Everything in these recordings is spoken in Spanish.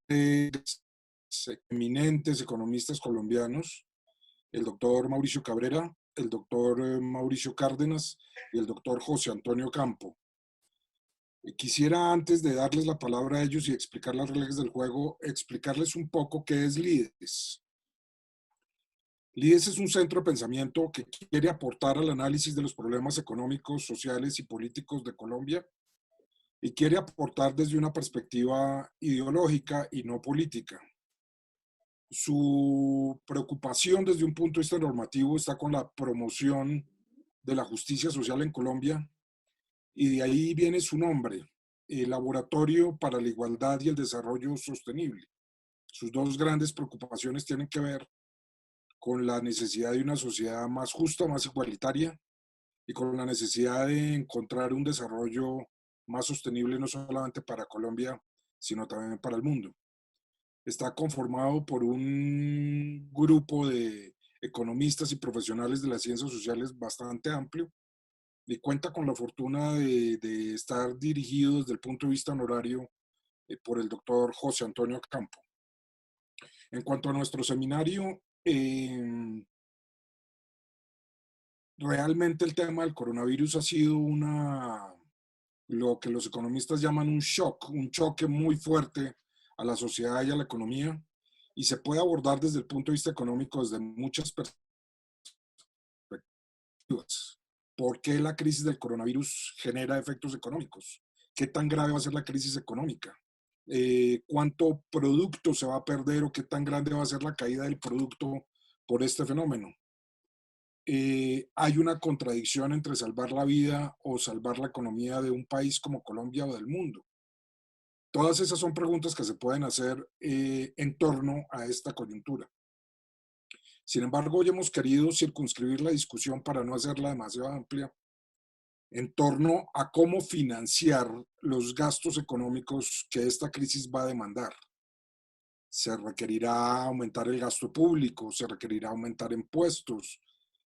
eminentes economistas colombianos, el doctor Mauricio Cabrera, el doctor Mauricio Cárdenas y el doctor José Antonio Campo. Quisiera, antes de darles la palabra a ellos y explicar las reglas del juego, explicarles un poco qué es LIDES. LIDES es un centro de pensamiento que quiere aportar al análisis de los problemas económicos, sociales y políticos de Colombia y quiere aportar desde una perspectiva ideológica y no política. Su preocupación desde un punto de vista normativo está con la promoción de la justicia social en Colombia y de ahí viene su nombre, el Laboratorio para la Igualdad y el Desarrollo Sostenible. Sus dos grandes preocupaciones tienen que ver con la necesidad de una sociedad más justa, más igualitaria y con la necesidad de encontrar un desarrollo más sostenible no solamente para Colombia, sino también para el mundo. Está conformado por un grupo de economistas y profesionales de las ciencias sociales bastante amplio y cuenta con la fortuna de estar dirigido desde el punto de vista honorario por el doctor José Antonio Campo. En cuanto a nuestro seminario, realmente el tema del coronavirus ha sido lo que los economistas llaman un choque muy fuerte a la sociedad y a la economía, y se puede abordar desde el punto de vista económico desde muchas perspectivas. ¿Por qué la crisis del coronavirus genera efectos económicos? ¿Qué tan grave va a ser la crisis económica? ¿Cuánto producto se va a perder o qué tan grande va a ser la caída del producto por este fenómeno? Hay una contradicción entre salvar la vida o salvar la economía de un país como Colombia o del mundo. Todas esas son preguntas que se pueden hacer en torno a esta coyuntura. Sin embargo, hoy hemos querido circunscribir la discusión para no hacerla demasiado amplia en torno a cómo financiar los gastos económicos que esta crisis va a demandar. Se requerirá aumentar el gasto público, se requerirá aumentar impuestos,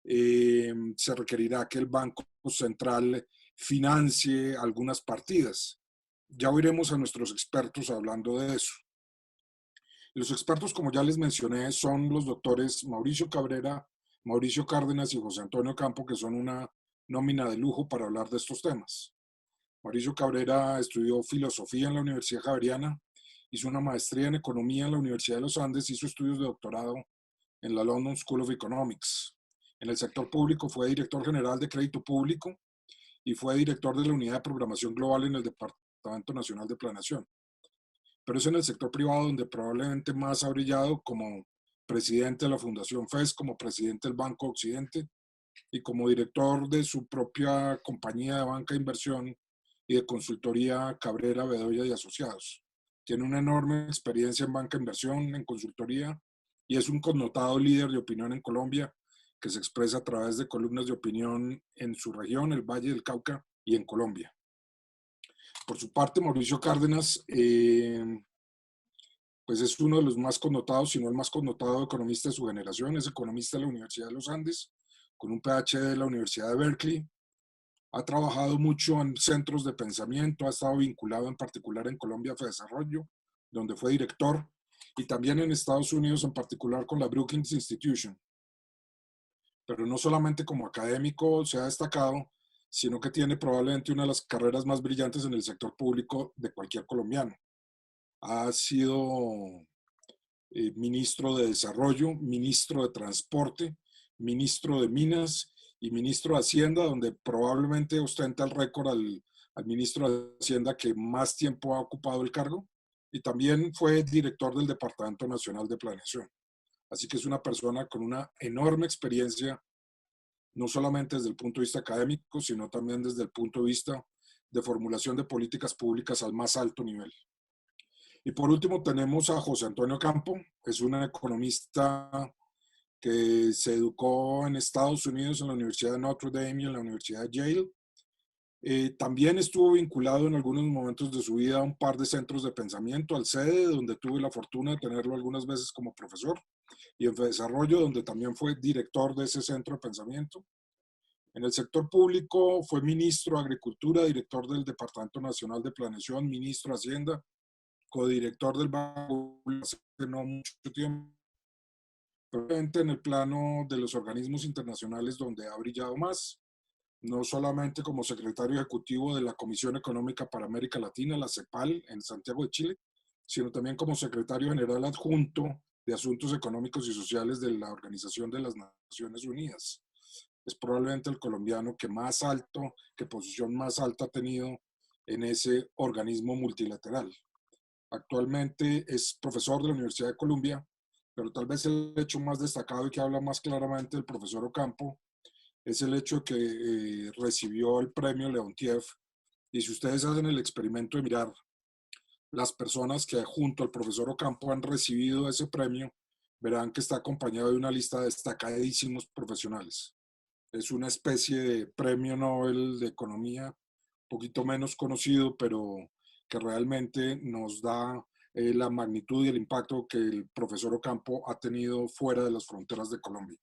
se requerirá que el Banco Central financie algunas partidas. Ya oiremos a nuestros expertos hablando de eso. Los expertos, como ya les mencioné, son los doctores Mauricio Cabrera, Mauricio Cárdenas y José Antonio Campo, que son una nómina de lujo para hablar de estos temas. Mauricio Cabrera estudió filosofía en la Universidad Javeriana, hizo una maestría en economía en la Universidad de los Andes, hizo estudios de doctorado en la London School of Economics. En el sector público fue director general de crédito público y fue director de la unidad de programación global en el Departamento Nacional de Planeación. Pero es en el sector privado donde probablemente más ha brillado como presidente de la Fundación FES, como presidente del Banco Occidente y como director de su propia compañía de banca de inversión y de consultoría Cabrera, Bedoya y Asociados. Tiene una enorme experiencia en banca de inversión, en consultoría y es un connotado líder de opinión en Colombia que se expresa a través de columnas de opinión en su región, el Valle del Cauca y en Colombia. Por su parte, Mauricio Cárdenas, pues es uno de los más connotados, si no el más connotado economista de su generación, es economista de la Universidad de los Andes, con un PhD de la Universidad de Berkeley. Ha trabajado mucho en centros de pensamiento, ha estado vinculado en particular en Colombia Fe Desarrollo, donde fue director, y también en Estados Unidos, en particular con la Brookings Institution. Pero no solamente como académico se ha destacado, sino que tiene probablemente una de las carreras más brillantes en el sector público de cualquier colombiano. Ha sido ministro de Desarrollo, ministro de Transporte, ministro de Minas y ministro de Hacienda, donde probablemente ostenta el récord al ministro de Hacienda que más tiempo ha ocupado el cargo, y también fue director del Departamento Nacional de Planeación. Así que es una persona con una enorme experiencia, no solamente desde el punto de vista académico, sino también desde el punto de vista de formulación de políticas públicas al más alto nivel. Y por último tenemos a José Antonio Campo, es un economista que se educó en Estados Unidos en la Universidad de Notre Dame y en la Universidad de Yale. También estuvo vinculado en algunos momentos de su vida a un par de centros de pensamiento, al CEDE, donde tuve la fortuna de tenerlo algunas veces como profesor, y en Desarrollo, donde también fue director de ese centro de pensamiento. En el sector público fue ministro de Agricultura, director del Departamento Nacional de Planeación, ministro de Hacienda, codirector del Banco hace no mucho tiempo, probablemente en el plano de los organismos internacionales donde ha brillado más, no solamente como secretario ejecutivo de la Comisión Económica para América Latina, la CEPAL, en Santiago de Chile, sino también como secretario general adjunto de Asuntos Económicos y Sociales de la Organización de las Naciones Unidas. Es probablemente el colombiano que más alto, que posición más alta ha tenido en ese organismo multilateral. Actualmente es profesor de la Universidad de Columbia, pero tal vez el hecho más destacado y que habla más claramente del profesor Ocampo es el hecho de que recibió el premio Leontiev. Y si ustedes hacen el experimento de mirar las personas que junto al profesor Ocampo han recibido ese premio, verán que está acompañado de una lista de destacadísimos profesionales. Es una especie de premio Nobel de Economía, un poquito menos conocido, pero que realmente nos da la magnitud y el impacto que el profesor Ocampo ha tenido fuera de las fronteras de Colombia.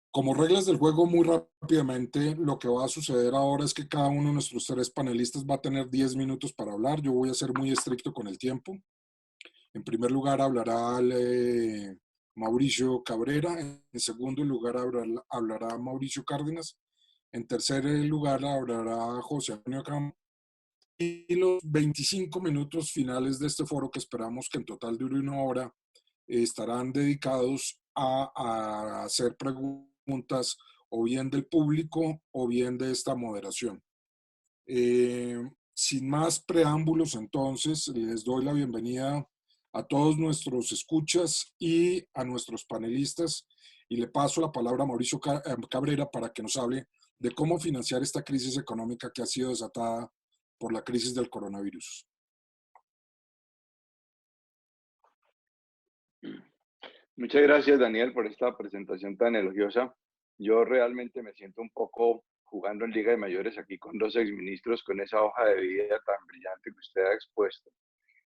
Como reglas del juego, muy rápidamente, lo que va a suceder ahora es que cada uno de nuestros tres panelistas va a tener 10 minutos para hablar. Yo voy a ser muy estricto con el tiempo. En primer lugar, hablará Mauricio Cabrera. En segundo lugar, hablará Mauricio Cárdenas. En tercer lugar, hablará José Antonio Campo. Y los 25 minutos finales de este foro, que esperamos que en total dure una hora, estarán dedicados a hacer preguntas o bien del público o bien de esta moderación. Sin más preámbulos, entonces, les doy la bienvenida a todos nuestros escuchas y a nuestros panelistas y le paso la palabra a Mauricio Cabrera para que nos hable de cómo financiar esta crisis económica que ha sido desatada por la crisis del coronavirus. Muchas gracias, Daniel, por esta presentación tan elogiosa. Yo realmente me siento un poco jugando en Liga de Mayores aquí con dos exministros, con esa hoja de vida tan brillante que usted ha expuesto.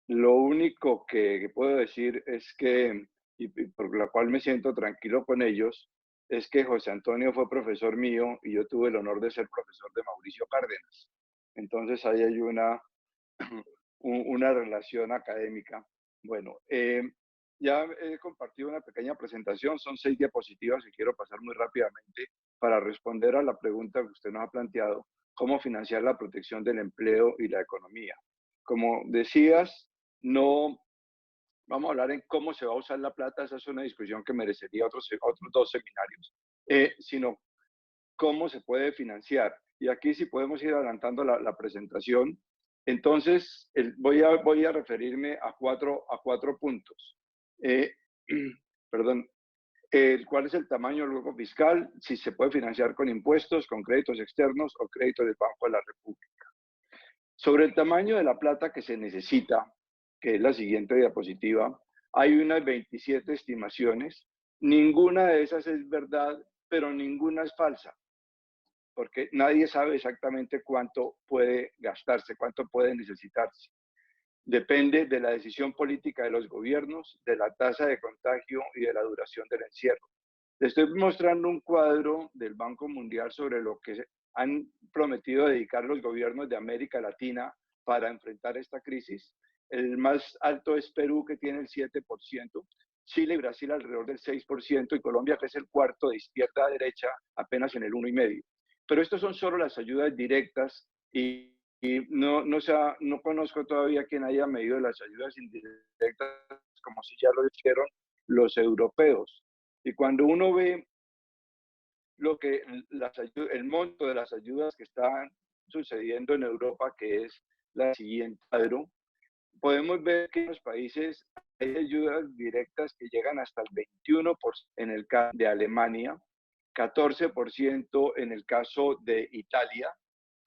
Lo único que puedo decir es que, y por la cual me siento tranquilo con ellos, es que José Antonio fue profesor mío y yo tuve el honor de ser profesor de Mauricio Cárdenas. Entonces ahí hay una relación académica. Bueno, ya he compartido una pequeña presentación, son 6 diapositivas y quiero pasar muy rápidamente para responder a la pregunta que usted nos ha planteado, ¿cómo financiar la protección del empleo y la economía? Como decías, no vamos a hablar en cómo se va a usar la plata, esa es una discusión que merecería otros 2 seminarios, sino cómo se puede financiar. Y aquí si podemos ir adelantando la presentación. Entonces, voy a referirme a cuatro puntos. Perdón. ¿Cuál es el tamaño del hueco fiscal? Si se puede financiar con impuestos, con créditos externos o créditos del Banco de la República. Sobre el tamaño de la plata que se necesita, que es la siguiente diapositiva, hay unas 27 estimaciones. Ninguna de esas es verdad, pero ninguna es falsa, porque nadie sabe exactamente cuánto puede gastarse, cuánto puede necesitarse. Depende de la decisión política de los gobiernos, de la tasa de contagio y de la duración del encierro. Les estoy mostrando un cuadro del Banco Mundial sobre lo que han prometido dedicar los gobiernos de América Latina para enfrentar esta crisis. El más alto es Perú, que tiene el 7%, Chile y Brasil alrededor del 6%, y Colombia, que es el cuarto de izquierda a derecha, apenas en el 1,5%. Pero estos son solo las ayudas directas y no conozco todavía quien haya medido las ayudas indirectas como si ya lo hicieron los europeos. Y cuando uno ve el monto de las ayudas que están sucediendo en Europa, que es la siguiente cuadro, podemos ver que en los países hay ayudas directas que llegan hasta el 21% en el caso de Alemania, 14% en el caso de Italia,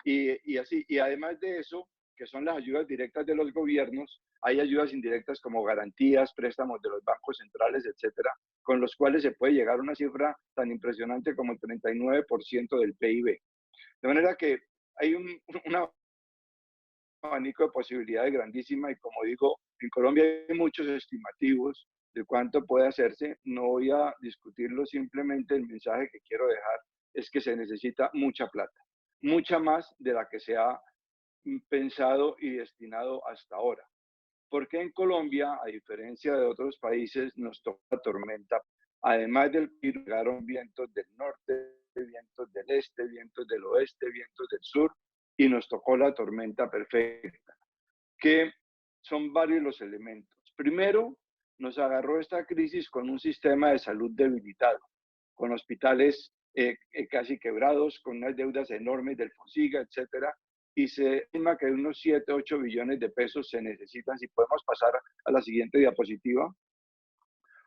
y así. Y además de eso, que son las ayudas directas de los gobiernos, hay ayudas indirectas como garantías, préstamos de los bancos centrales, etcétera, con los cuales se puede llegar a una cifra tan impresionante como el 39% del PIB. De manera que hay un abanico de posibilidades grandísima y, como digo, en Colombia hay muchos estimativos de cuánto puede hacerse. No voy a discutirlo, simplemente el mensaje que quiero dejar es que se necesita mucha plata, mucha más de la que se ha pensado y destinado hasta ahora. Porque en Colombia, a diferencia de otros países, nos tocó la tormenta. Además del virus, llegaron vientos del norte, vientos del este, vientos del oeste, vientos del sur, y nos tocó la tormenta perfecta, que son varios los elementos. Primero, nos agarró esta crisis con un sistema de salud debilitado, con hospitales casi quebrados, con unas deudas enormes del FONSIGA, etcétera, y se estima que unos 7, 8 billones de pesos se necesitan. Si podemos pasar a la siguiente diapositiva,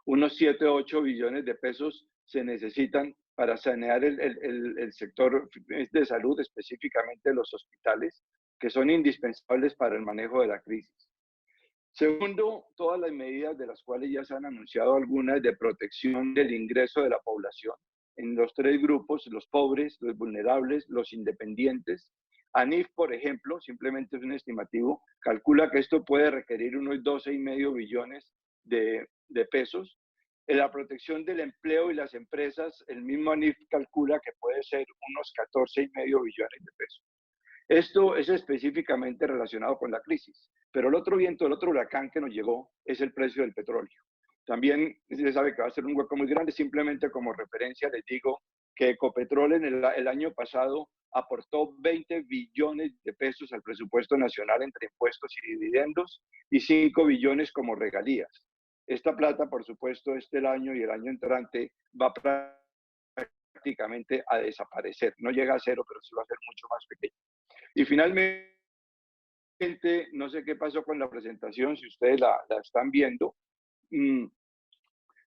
unos 7, 8 billones de pesos se necesitan para sanear el sector de salud, específicamente los hospitales, que son indispensables para el manejo de la crisis. Segundo, todas las medidas de las cuales ya se han anunciado algunas de protección del ingreso de la población en los tres grupos, los pobres, los vulnerables, los independientes. ANIF, por ejemplo, simplemente es un estimativo, calcula que esto puede requerir unos 12,5 billones de pesos. En la protección del empleo y las empresas, el mismo ANIF calcula que puede ser unos 14,5 billones de pesos. Esto es específicamente relacionado con la crisis, pero el otro viento, el otro huracán que nos llegó es el precio del petróleo. También se sabe que va a ser un hueco muy grande. Simplemente como referencia les digo que Ecopetrol en el año pasado aportó 20 billones de pesos al presupuesto nacional entre impuestos y dividendos y 5 billones como regalías. Esta plata, por supuesto, el año y el año entrante va prácticamente a desaparecer. No llega a cero, pero sí va a ser mucho más pequeño. Y finalmente, no sé qué pasó con la presentación, si ustedes la están viendo.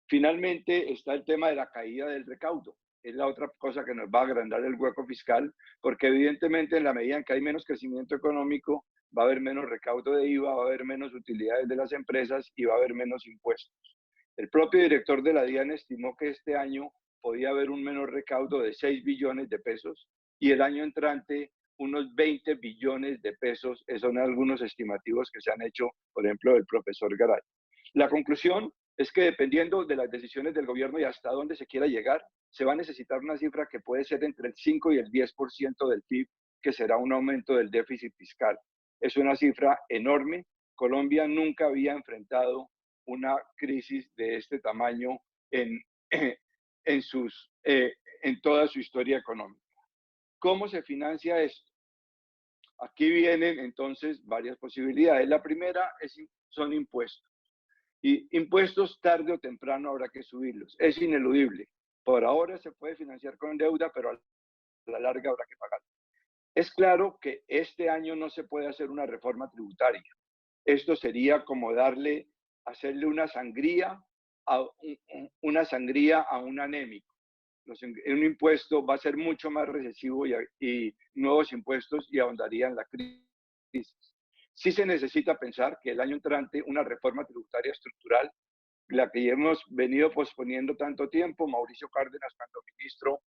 Finalmente está el tema de la caída del recaudo. Es la otra cosa que nos va a agrandar el hueco fiscal, porque evidentemente en la medida en que hay menos crecimiento económico, va a haber menos recaudo de IVA, va a haber menos utilidades de las empresas y va a haber menos impuestos. El propio director de la DIAN estimó que este año podía haber un menor recaudo de 6 billones de pesos y el año entrante unos 20 billones de pesos. Esos son algunos estimativos que se han hecho, por ejemplo, del profesor Garay. La conclusión es que dependiendo de las decisiones del gobierno y hasta dónde se quiera llegar, se va a necesitar una cifra que puede ser entre el 5 y el 10% del PIB, que será un aumento del déficit fiscal. Es una cifra enorme. Colombia nunca había enfrentado una crisis de este tamaño en, en toda su historia económica. ¿Cómo se financia esto? Aquí vienen entonces varias posibilidades. La primera son impuestos. Y impuestos tarde o temprano habrá que subirlos. Es ineludible. Por ahora se puede financiar con deuda, pero a la larga habrá que pagar. Es claro que este año no se puede hacer una reforma tributaria. Esto sería como hacerle una sangría a un anémico. Un impuesto va a ser mucho más recesivo y nuevos impuestos y ahondarían la crisis. Sí se necesita pensar que el año entrante una reforma tributaria estructural, la que hemos venido posponiendo tanto tiempo. Mauricio Cárdenas, cuando ministro,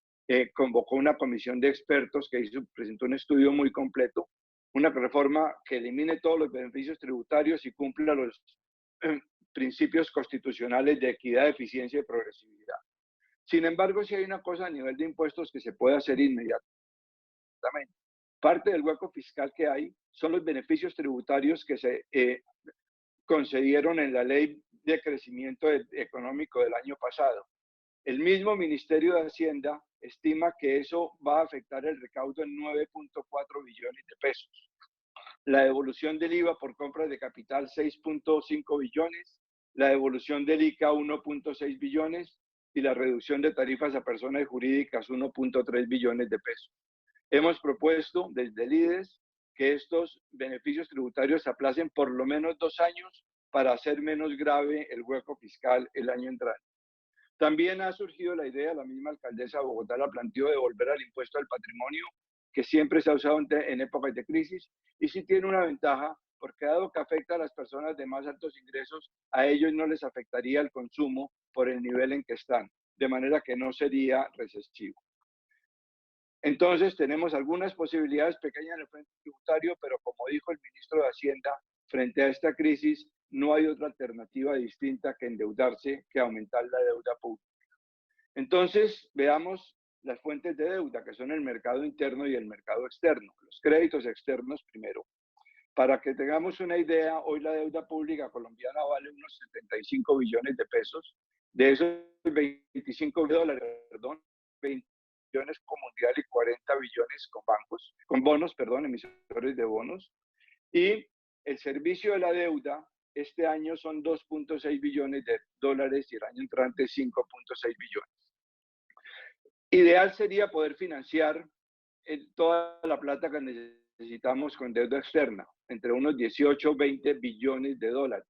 convocó una comisión de expertos que presentó un estudio muy completo, una reforma que elimine todos los beneficios tributarios y cumpla los principios constitucionales de equidad, eficiencia y progresividad. Sin embargo, sí hay una cosa a nivel de impuestos que se puede hacer inmediatamente. Parte del hueco fiscal que hay son los beneficios tributarios que se concedieron en la ley de crecimiento económico del año pasado. El mismo Ministerio de Hacienda estima que eso va a afectar el recaudo en 9,4 billones de pesos. La devolución del IVA por compras de capital, 6,5 billones. La devolución del ICA, 1,6 billones. Y la reducción de tarifas a personas jurídicas, 1,3 billones de pesos. Hemos propuesto desde el IDES que estos beneficios tributarios se aplacen por lo menos 2 años para hacer menos grave el hueco fiscal el año entrante. También ha surgido la idea, la misma alcaldesa de Bogotá la planteó, de volver al impuesto al patrimonio, que siempre se ha usado en épocas de crisis, y sí tiene una ventaja, porque dado que afecta a las personas de más altos ingresos, a ellos no les afectaría el consumo por el nivel en que están, de manera que no sería recesivo. Entonces, tenemos algunas posibilidades pequeñas en el frente tributario, pero como dijo el ministro de Hacienda, frente a esta crisis, no hay otra alternativa distinta que endeudarse, que aumentar la deuda pública. Entonces, veamos las fuentes de deuda, que son el mercado interno y el mercado externo. Los créditos externos primero. Para que tengamos una idea, hoy la deuda pública colombiana vale unos 75 billones de pesos. De esos 25 dólares, perdón, 20 billones con mundial y 40 billones con bancos, con bonos, perdón, emisores de bonos. Y el servicio de la deuda este año son 2.6 billones de dólares y el año entrante 5.6 billones. Ideal sería poder financiar toda la plata que necesitamos con deuda externa, entre unos 18 o 20 billones de dólares.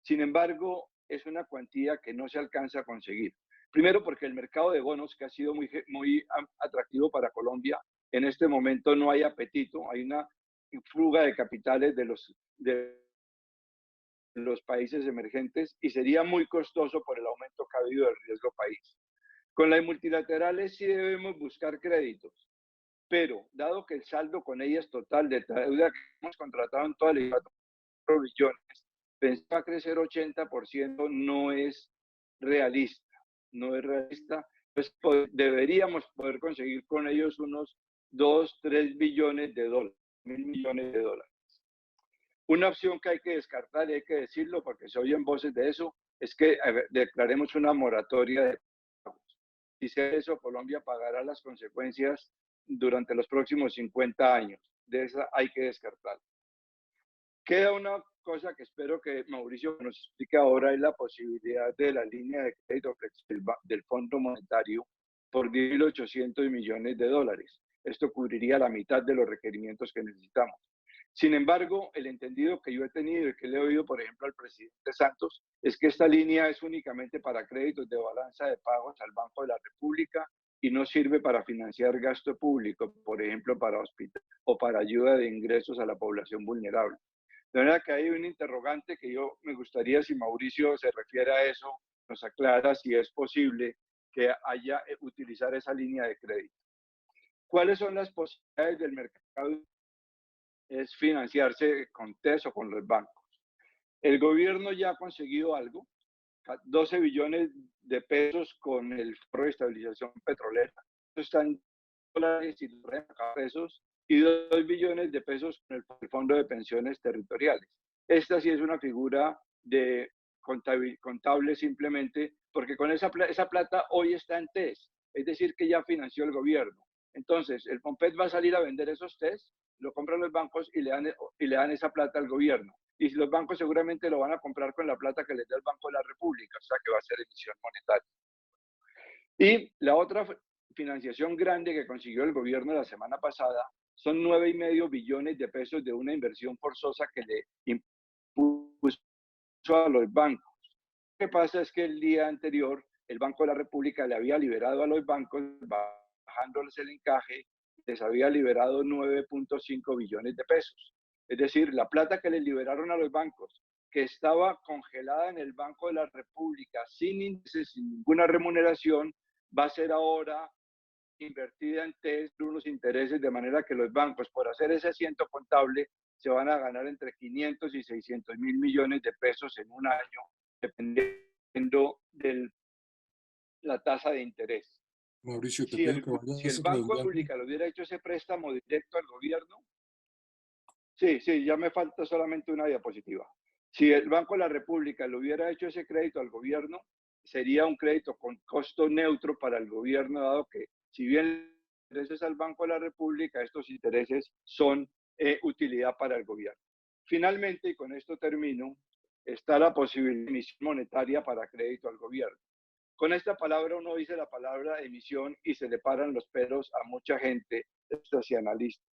Sin embargo, es una cuantía que no se alcanza a conseguir. Primero, porque el mercado de bonos, que ha sido muy atractivo para Colombia, en este momento no hay apetito, hay una fuga de capitales de los países emergentes y sería muy costoso por el aumento que ha habido del riesgo país. Con las multilaterales sí debemos buscar créditos, pero dado que el saldo con ellas total de deuda que hemos contratado en toda la 4 billones, pensar crecer 80% no es realista, no es realista. Pues deberíamos poder conseguir con ellos unos 2, 3 billones de dólares, 1.000 millones de dólares. Una opción que hay que descartar, y hay que decirlo porque se oyen voces de eso, es que declaremos una moratoria de pagos. Si se hace eso, Colombia pagará las consecuencias durante los próximos 50 años. De esa hay que descartar. Queda una cosa que espero que Mauricio nos explique ahora, es la posibilidad de la línea de crédito del Fondo Monetario por 10.800 millones de dólares. Esto cubriría la mitad de los requerimientos que necesitamos. Sin embargo, el entendido que yo he tenido y que le he oído, por ejemplo, al presidente Santos, es que esta línea es únicamente para créditos de balanza de pagos al Banco de la República y no sirve para financiar gasto público, por ejemplo, para hospital o para ayuda de ingresos a la población vulnerable. De manera que hay un interrogante que yo me gustaría, si Mauricio se refiere a eso, nos aclara si es posible que haya utilizar esa línea de crédito. ¿Cuáles son las posibilidades del mercado? Es financiarse con TES o con los bancos. El gobierno ya ha conseguido algo, 12 billones de pesos con el Foro de Estabilización Petrolera. Esto está en dólares y pesos, y 2 billones de pesos con el Fondo de Pensiones Territoriales. Esta sí es una figura de contable simplemente, porque con esa plata hoy está en TES, es decir, que ya financió el gobierno. Entonces, el POMPET va a salir a vender esos TES, lo compran los bancos y le dan esa plata al gobierno. Y los bancos seguramente lo van a comprar con la plata que les da el Banco de la República, o sea que va a ser emisión monetaria. Y la otra financiación grande que consiguió el gobierno la semana pasada son 9,5 billones de pesos de una inversión forzosa que le impuso a los bancos. Lo que pasa es que el día anterior el Banco de la República le había liberado a los bancos, bajándoles el encaje, les había liberado 9.5 billones de pesos. Es decir, la plata que les liberaron a los bancos, que estaba congelada en el Banco de la República sin índices, sin ninguna remuneración, va a ser ahora invertida en TES unos intereses, de manera que los bancos, por hacer ese asiento contable, se van a ganar entre 500 y 600 mil millones de pesos en un año, dependiendo de la tasa de interés. Mauricio, te Si pido el, que si el vayas Banco de redondeando. Pública le hubiera hecho ese préstamo directo al gobierno, sí, ya me falta solamente una diapositiva. Si el Banco de la República le hubiera hecho ese crédito al gobierno, sería un crédito con costo neutro para el gobierno, dado que si bien intereses al Banco de la República, estos intereses son utilidad para el gobierno. Finalmente, y con esto termino, está la posibilidad de emisión monetaria para crédito al gobierno. Con esta palabra uno dice la palabra emisión y se le paran los pelos a mucha gente, y analistas.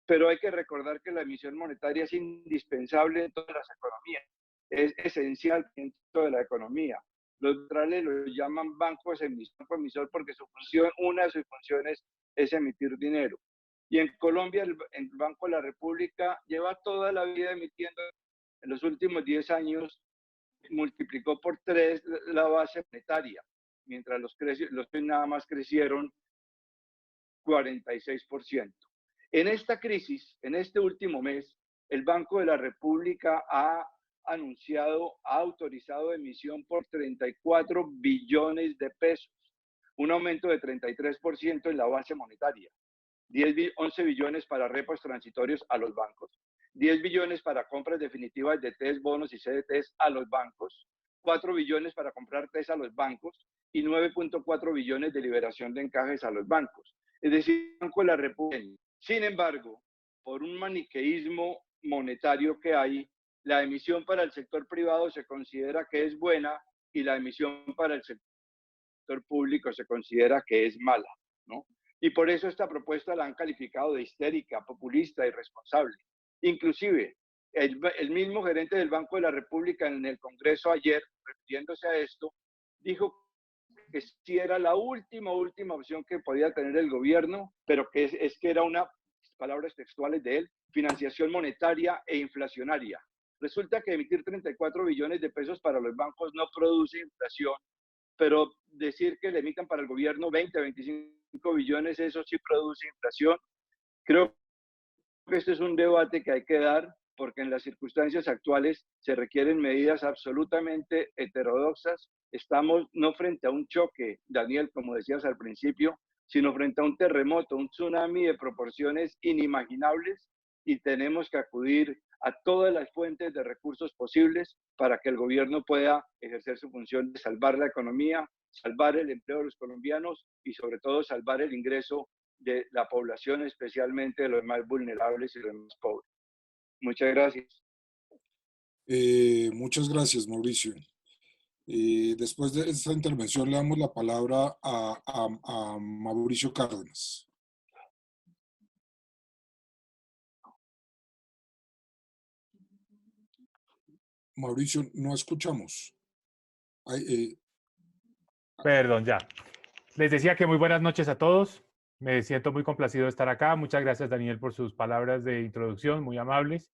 Pero hay que recordar que la emisión monetaria es indispensable en todas las economías, es esencial dentro de la economía. Los neutrales lo llaman bancos emisor porque una de sus funciones es emitir dinero. Y en Colombia el Banco de la República lleva toda la vida emitiendo. En los últimos 10 años multiplicó por 3 la base monetaria, mientras los nada más crecieron 46%. En esta crisis, en este último mes, el Banco de la República ha autorizado emisión por 34 billones de pesos, un aumento de 33% en la base monetaria, 11 billones para repos transitorios a los bancos 10 billones para compras definitivas de TES, bonos y CDTs a los bancos, 4 billones para comprar TES a los bancos y 9.4 billones de liberación de encajes a los bancos. Es decir, Banco de la República. Sin embargo, por un maniqueísmo monetario que hay, la emisión para el sector privado se considera que es buena y la emisión para el sector público se considera que es mala, ¿no? Y por eso esta propuesta la han calificado de histérica, populista, irresponsable. Inclusive, el mismo gerente del Banco de la República en el Congreso ayer, refiriéndose a esto, dijo que sí era la última opción que podía tener el gobierno, pero que es que era una, palabras textuales de él, financiación monetaria e inflacionaria. Resulta que emitir 34 billones de pesos para los bancos no produce inflación, pero decir que le emitan para el gobierno 20, 25 billones, eso sí produce inflación. Creo que este es un debate que hay que dar porque en las circunstancias actuales se requieren medidas absolutamente heterodoxas. Estamos no frente a un choque, Daniel, como decías al principio, sino frente a un terremoto, un tsunami de proporciones inimaginables y tenemos que acudir a todas las fuentes de recursos posibles para que el gobierno pueda ejercer su función de salvar la economía, salvar el empleo de los colombianos y sobre todo salvar el ingreso de la población, especialmente de los más vulnerables y los más pobres. Muchas gracias. Muchas gracias, Mauricio. Después de esta intervención le damos la palabra a Mauricio Cárdenas. Mauricio, no escuchamos. Perdón, ya. Les decía que muy buenas noches a todos. Me siento muy complacido de estar acá. Muchas gracias, Daniel, por sus palabras de introducción, muy amables.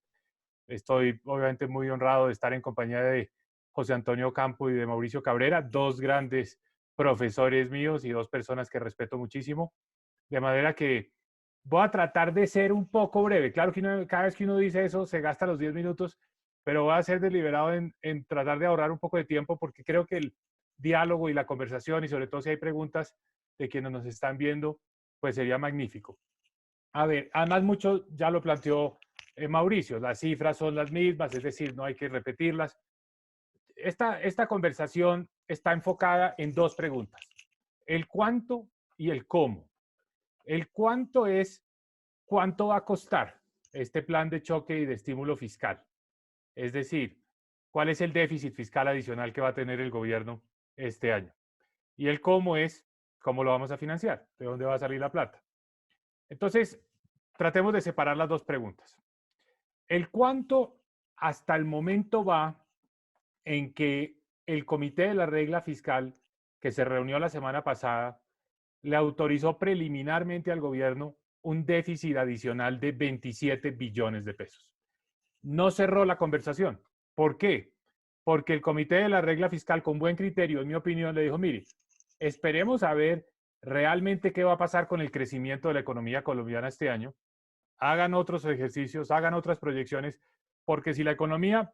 Estoy obviamente muy honrado de estar en compañía de José Antonio Campo y de Mauricio Cabrera, dos grandes profesores míos y dos personas que respeto muchísimo. De manera que voy a tratar de ser un poco breve. Claro que cada vez que uno dice eso se gasta los 10 minutos, pero voy a ser deliberado en tratar de ahorrar un poco de tiempo porque creo que el diálogo y la conversación y sobre todo si hay preguntas de quienes nos están viendo, pues sería magnífico. A ver, además mucho ya lo planteó Mauricio, las cifras son las mismas, es decir, no hay que repetirlas. Esta conversación está enfocada en dos preguntas, el cuánto y el cómo. El cuánto es cuánto va a costar este plan de choque y de estímulo fiscal. Es decir, cuál es el déficit fiscal adicional que va a tener el gobierno este año. Y el cómo es cómo lo vamos a financiar, de dónde va a salir la plata. Entonces, tratemos de separar las dos preguntas. El cuánto hasta el momento va en que el Comité de la Regla Fiscal, que se reunió la semana pasada, le autorizó preliminarmente al gobierno un déficit adicional de 27 billones de pesos. No cerró la conversación. ¿Por qué? Porque el Comité de la Regla Fiscal, con buen criterio, en mi opinión, le dijo, mire, esperemos a ver realmente qué va a pasar con el crecimiento de la economía colombiana este año. Hagan otros ejercicios, hagan otras proyecciones, porque si la economía,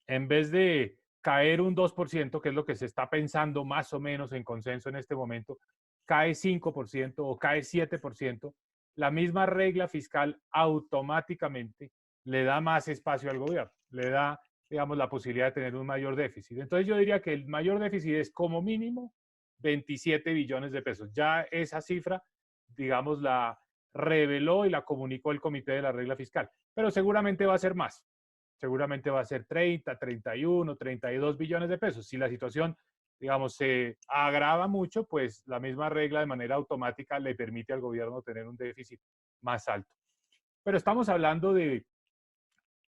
en vez de caer un 2%, que es lo que se está pensando más o menos en consenso en este momento, cae 5% o cae 7%, la misma regla fiscal automáticamente le da más espacio al gobierno, le da, digamos, la posibilidad de tener un mayor déficit. Entonces yo diría que el mayor déficit es como mínimo 27 billones de pesos. Ya esa cifra, digamos, la reveló y la comunicó el Comité de la Regla Fiscal, pero seguramente va a ser más. Seguramente va a ser 30, 31, 32 billones de pesos. Si la situación, digamos, se agrava mucho, pues la misma regla de manera automática le permite al gobierno tener un déficit más alto. Pero estamos hablando de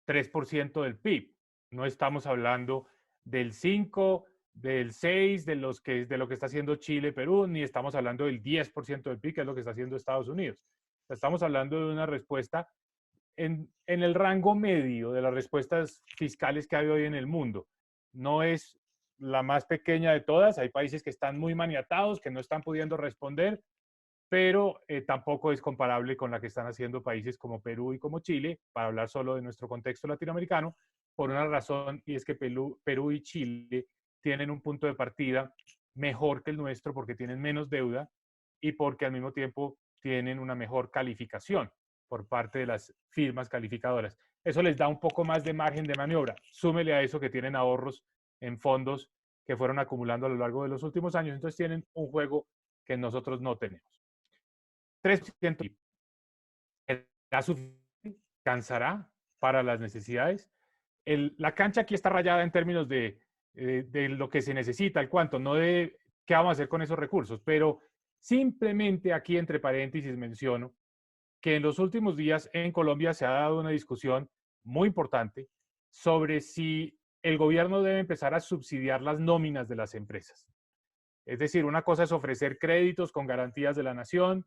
3% del PIB. No estamos hablando del 5, del 6, de lo que está haciendo Chile, Perú, ni estamos hablando del 10% del PIB, que es lo que está haciendo Estados Unidos. Estamos hablando de una respuesta en el rango medio de las respuestas fiscales que hay hoy en el mundo. No es la más pequeña de todas, hay países que están muy maniatados, que no están pudiendo responder, pero tampoco es comparable con la que están haciendo países como Perú y como Chile, para hablar solo de nuestro contexto latinoamericano, por una razón, y es que Perú y Chile tienen un punto de partida mejor que el nuestro porque tienen menos deuda y porque al mismo tiempo tienen una mejor calificación por parte de las firmas calificadoras. eso les da un poco más de margen de maniobra. Súmele a eso que tienen ahorros en fondos que fueron acumulando a lo largo de los últimos años, entonces tienen un juego que nosotros no tenemos. 3% ¿será suficiente? ¿Cansará para las necesidades? La cancha aquí está rayada en términos de lo que se necesita, el cuánto, no de qué vamos a hacer con esos recursos, pero simplemente aquí entre paréntesis menciono que en los últimos días en Colombia se ha dado una discusión muy importante sobre si el gobierno debe empezar a subsidiar las nóminas de las empresas. Es decir, una cosa es ofrecer créditos con garantías de la nación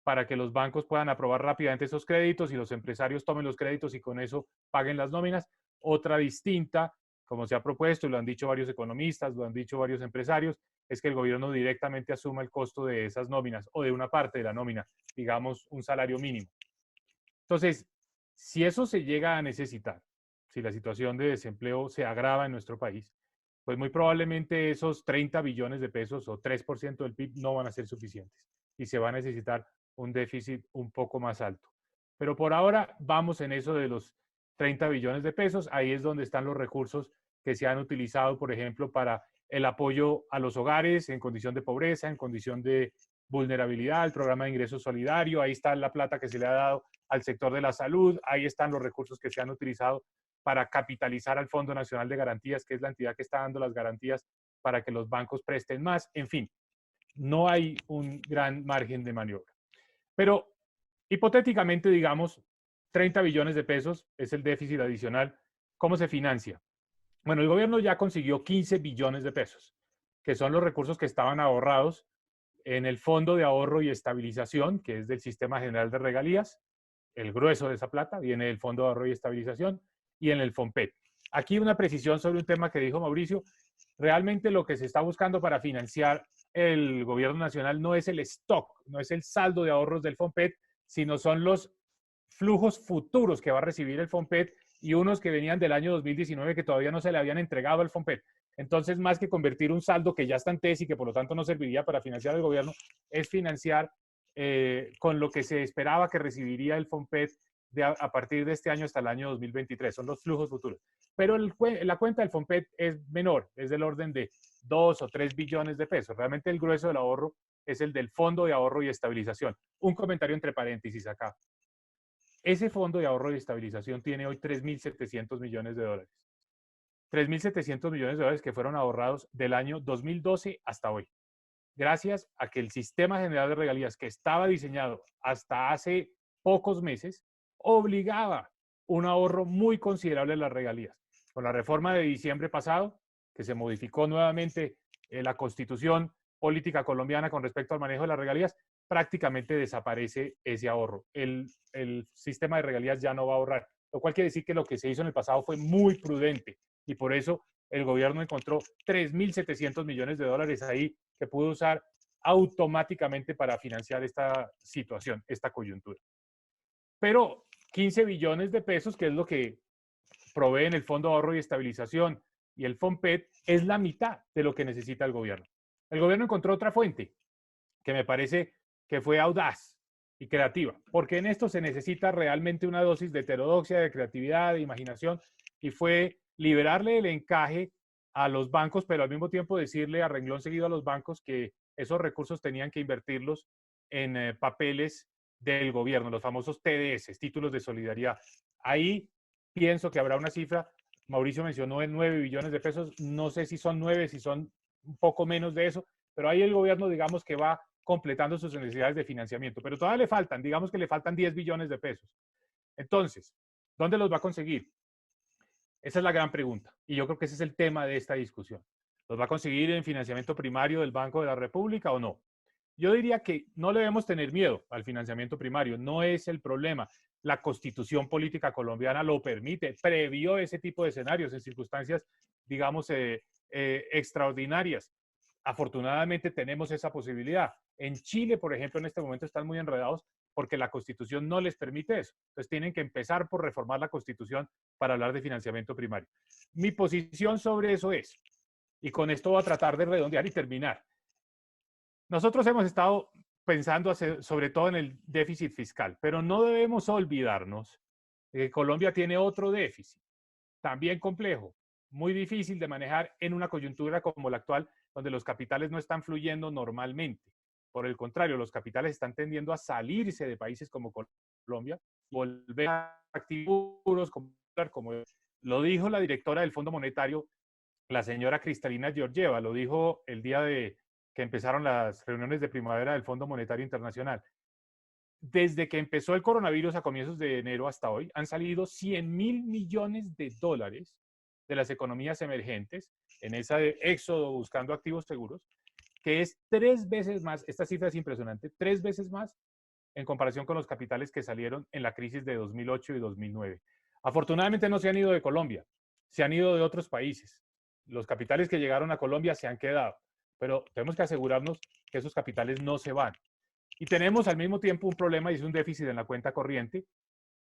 para que los bancos puedan aprobar rápidamente esos créditos y los empresarios tomen los créditos y con eso paguen las nóminas. Otra distinta, como se ha propuesto y lo han dicho varios economistas, lo han dicho varios empresarios, es que el gobierno directamente asuma el costo de esas nóminas o de una parte de la nómina, digamos un salario mínimo. Entonces, si eso se llega a necesitar, si la situación de desempleo se agrava en nuestro país, pues muy probablemente esos 30 billones de pesos o 3% del PIB no van a ser suficientes y se va a necesitar un déficit un poco más alto. Pero por ahora vamos en eso de los 30 billones de pesos, ahí es donde están los recursos que se han utilizado, por ejemplo, para el apoyo a los hogares en condición de pobreza, en condición de vulnerabilidad, el programa de ingreso solidario, ahí está la plata que se le ha dado al sector de la salud, ahí están los recursos que se han utilizado para capitalizar al Fondo Nacional de Garantías, que es la entidad que está dando las garantías para que los bancos presten más. En fin, no hay un gran margen de maniobra. Pero hipotéticamente, digamos, 30 billones de pesos es el déficit adicional. ¿Cómo se financia? Bueno, el gobierno ya consiguió 15 billones de pesos, que son los recursos que estaban ahorrados en el Fondo de Ahorro y Estabilización, que es del Sistema General de Regalías. El grueso de esa plata viene del Fondo de Ahorro y Estabilización y en el FOMPET. Aquí una precisión sobre un tema que dijo Mauricio. Realmente lo que se está buscando para financiar el gobierno nacional no es el stock, no es el saldo de ahorros del FOMPET, sino son los flujos futuros que va a recibir el FOMPET y unos que venían del año 2019 que todavía no se le habían entregado al FOMPET. Entonces, más que convertir un saldo que ya está en TES y que por lo tanto no serviría para financiar al gobierno, es financiar con lo que se esperaba que recibiría el FOMPET a partir de este año hasta el año 2023. Son los flujos futuros. Pero la cuenta del FOMPET es menor, es del orden de 2 o 3 billones de pesos. Realmente el grueso del ahorro es el del Fondo de Ahorro y Estabilización. Un comentario entre paréntesis acá. Ese Fondo de Ahorro y Estabilización tiene hoy 3.700 millones de dólares. 3.700 millones de dólares que fueron ahorrados del año 2012 hasta hoy. Gracias a que el Sistema General de Regalías, que estaba diseñado hasta hace pocos meses, obligaba un ahorro muy considerable en las regalías. Con la reforma de diciembre pasado, que se modificó nuevamente la Constitución política colombiana con respecto al manejo de las regalías, prácticamente desaparece ese ahorro. El sistema de regalías ya no va a ahorrar, lo cual quiere decir que lo que se hizo en el pasado fue muy prudente y por eso el gobierno encontró 3.700 millones de dólares ahí que pudo usar automáticamente para financiar esta situación, esta coyuntura. Pero 15 billones de pesos, que es lo que proveen el Fondo de Ahorro y Estabilización y el FOMPET, es la mitad de lo que necesita el gobierno. El gobierno encontró otra fuente que me parece que fue audaz y creativa, porque en esto se necesita realmente una dosis de heterodoxia, de creatividad, de imaginación, y fue liberarle el encaje a los bancos, pero al mismo tiempo decirle a renglón seguido a los bancos que esos recursos tenían que invertirlos en papeles del gobierno, los famosos TDS, títulos de solidaridad. Ahí pienso que habrá una cifra, Mauricio mencionó en 9 billones de pesos, no sé si son 9, si son un poco menos de eso, pero ahí el gobierno, digamos que va completando sus necesidades de financiamiento, pero todavía le faltan, digamos que le faltan 10 billones de pesos. Entonces, ¿dónde los va a conseguir? Esa es la gran pregunta, y yo creo que ese es el tema de esta discusión. ¿Los va a conseguir en financiamiento primario del Banco de la República o no? Yo diría que no le debemos tener miedo al financiamiento primario, no es el problema. La Constitución política colombiana lo permite, previó ese tipo de escenarios en circunstancias, digamos, extraordinarias. Afortunadamente tenemos esa posibilidad. En Chile, por ejemplo, en este momento están muy enredados porque la Constitución no les permite eso. Entonces tienen que empezar por reformar la Constitución para hablar de financiamiento primario. Mi posición sobre eso es, y con esto voy a tratar de redondear y terminar. Nosotros hemos estado pensando sobre todo en el déficit fiscal, pero no debemos olvidarnos Colombia tiene otro déficit, también complejo, muy difícil de manejar en una coyuntura como la actual, donde los capitales no están fluyendo normalmente. Por el contrario, los capitales están tendiendo a salirse de países como Colombia, volver a activos como lo dijo la directora del Fondo Monetario, la señora Cristalina Georgieva, lo dijo el día de que empezaron las reuniones de primavera del Fondo Monetario Internacional. Desde que empezó el coronavirus a comienzos de enero hasta hoy, han salido 100.000 millones de dólares de las economías emergentes en ese éxodo buscando activos seguros, que es 3 veces más, esta cifra es impresionante, 3 veces más en comparación con los capitales que salieron en la crisis de 2008 y 2009. Afortunadamente no se han ido de Colombia, se han ido de otros países. Los capitales que llegaron a Colombia se han quedado, pero tenemos que asegurarnos que esos capitales no se van. Y tenemos al mismo tiempo un problema y es un déficit en la cuenta corriente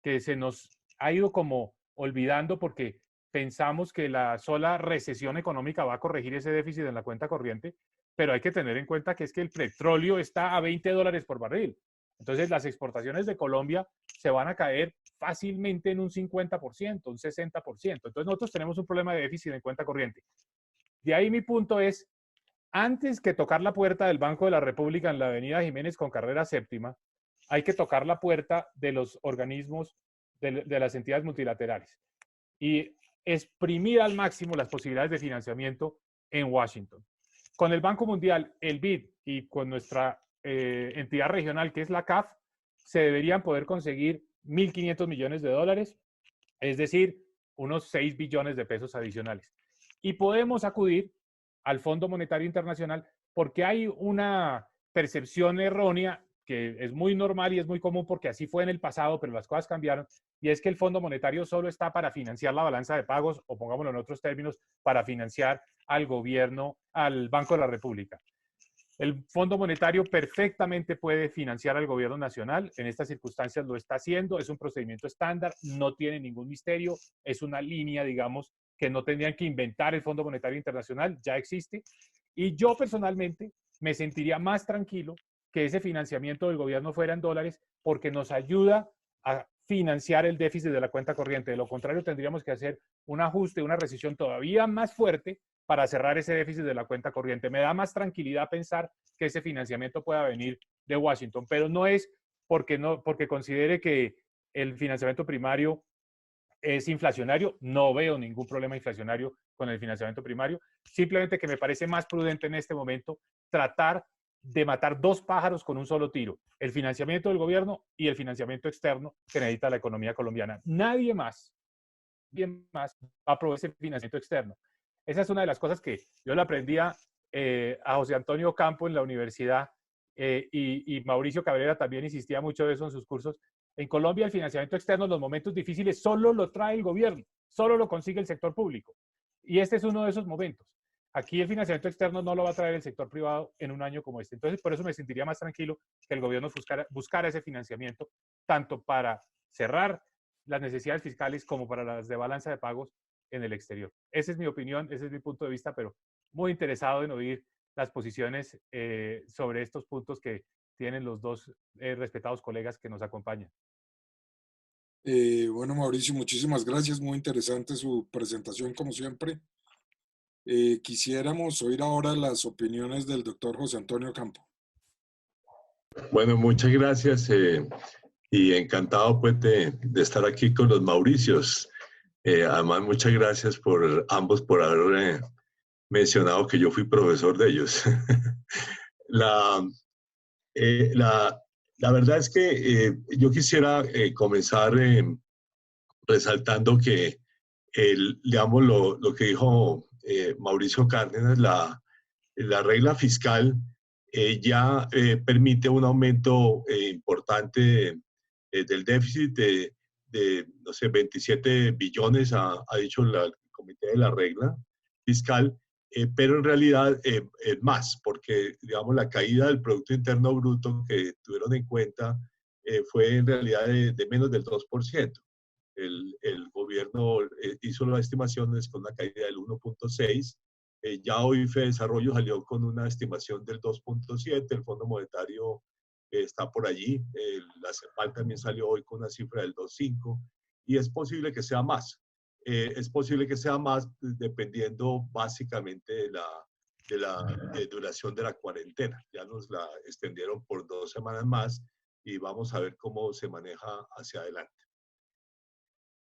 que se nos ha ido como olvidando porque pensamos que la sola recesión económica va a corregir ese déficit en la cuenta corriente, pero hay que tener en cuenta que es que el petróleo está a $20 por barril. Entonces las exportaciones de Colombia se van a caer fácilmente en un 50%, un 60%. Entonces nosotros tenemos un problema de déficit en cuenta corriente. De ahí mi punto es, antes que tocar la puerta del Banco de la República en la Avenida Jiménez con carrera séptima, hay que tocar la puerta de los organismos, de las entidades multilaterales y exprimir al máximo las posibilidades de financiamiento en Washington. Con el Banco Mundial, el BID y con nuestra entidad regional que es la CAF, se deberían poder conseguir 1.500 millones de dólares, es decir, unos 6 billones de pesos adicionales. Y podemos acudir al Fondo Monetario Internacional porque hay una percepción errónea que es muy normal y es muy común porque así fue en el pasado, pero las cosas cambiaron, y es que el Fondo Monetario solo está para financiar la balanza de pagos, o pongámoslo en otros términos, para financiar al gobierno, al Banco de la República. El Fondo Monetario perfectamente puede financiar al gobierno nacional, en estas circunstancias lo está haciendo, es un procedimiento estándar, no tiene ningún misterio, es una línea, digamos, que no tendrían que inventar el Fondo Monetario Internacional, ya existe. Y yo personalmente me sentiría más tranquilo que ese financiamiento del gobierno fuera en dólares porque nos ayuda a financiar el déficit de la cuenta corriente. De lo contrario, tendríamos que hacer un ajuste, una recesión todavía más fuerte para cerrar ese déficit de la cuenta corriente. Me da más tranquilidad pensar que ese financiamiento pueda venir de Washington, pero no es porque considere que el financiamiento primario es inflacionario. No veo ningún problema inflacionario con el financiamiento primario. Simplemente que me parece más prudente en este momento tratar de matar 2 pájaros con un solo tiro. El financiamiento del gobierno y el financiamiento externo que necesita la economía colombiana. Nadie más va a proveer ese financiamiento externo. Esa es una de las cosas que yo le aprendía a José Antonio Campo en la universidad y Mauricio Cabrera también insistía mucho de eso en sus cursos. En Colombia el financiamiento externo en los momentos difíciles solo lo trae el gobierno, solo lo consigue el sector público. Y este es uno de esos momentos. Aquí el financiamiento externo no lo va a traer el sector privado en un año como este. Entonces, por eso me sentiría más tranquilo que el gobierno buscara ese financiamiento, tanto para cerrar las necesidades fiscales como para las de balanza de pagos en el exterior. Esa es mi opinión, ese es mi punto de vista, pero muy interesado en oír las posiciones sobre estos puntos que tienen los dos respetados colegas que nos acompañan. Bueno, Mauricio, muchísimas gracias. Muy interesante su presentación, como siempre. Quisiéramos oír ahora las opiniones del doctor José Antonio Campo. Bueno, muchas gracias y encantado pues de estar aquí con los Mauricios. Además, muchas gracias por ambos por haber mencionado que yo fui profesor de ellos. la, la verdad es que yo quisiera comenzar resaltando que digamos, lo que dijo Mauricio Cárdenas, la regla fiscal ya permite un aumento importante del déficit no sé, 27 billones, ha dicho el comité de la regla fiscal, pero en realidad es más, porque, digamos, la caída del Producto Interno Bruto que tuvieron en cuenta fue en realidad de menos del 2%. El gobierno hizo las estimaciones con una caída del 1.6%. Ya hoy FEDesarrollo salió con una estimación del 2.7%, el Fondo Monetario está por allí, la CEPAL también salió hoy con una cifra del 2.5%, y es posible que sea más. Es posible que sea más dependiendo básicamente de la duración de la cuarentena. Ya nos la extendieron por 2 semanas más y vamos a ver cómo se maneja hacia adelante.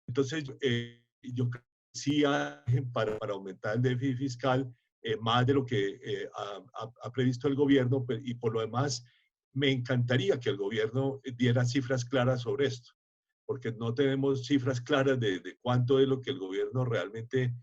Entonces, yo creo que sí hay para aumentar el déficit fiscal más de lo que ha previsto el gobierno, y por lo demás, me encantaría que el gobierno diera cifras claras sobre esto, porque no tenemos cifras claras de cuánto es lo que el gobierno realmente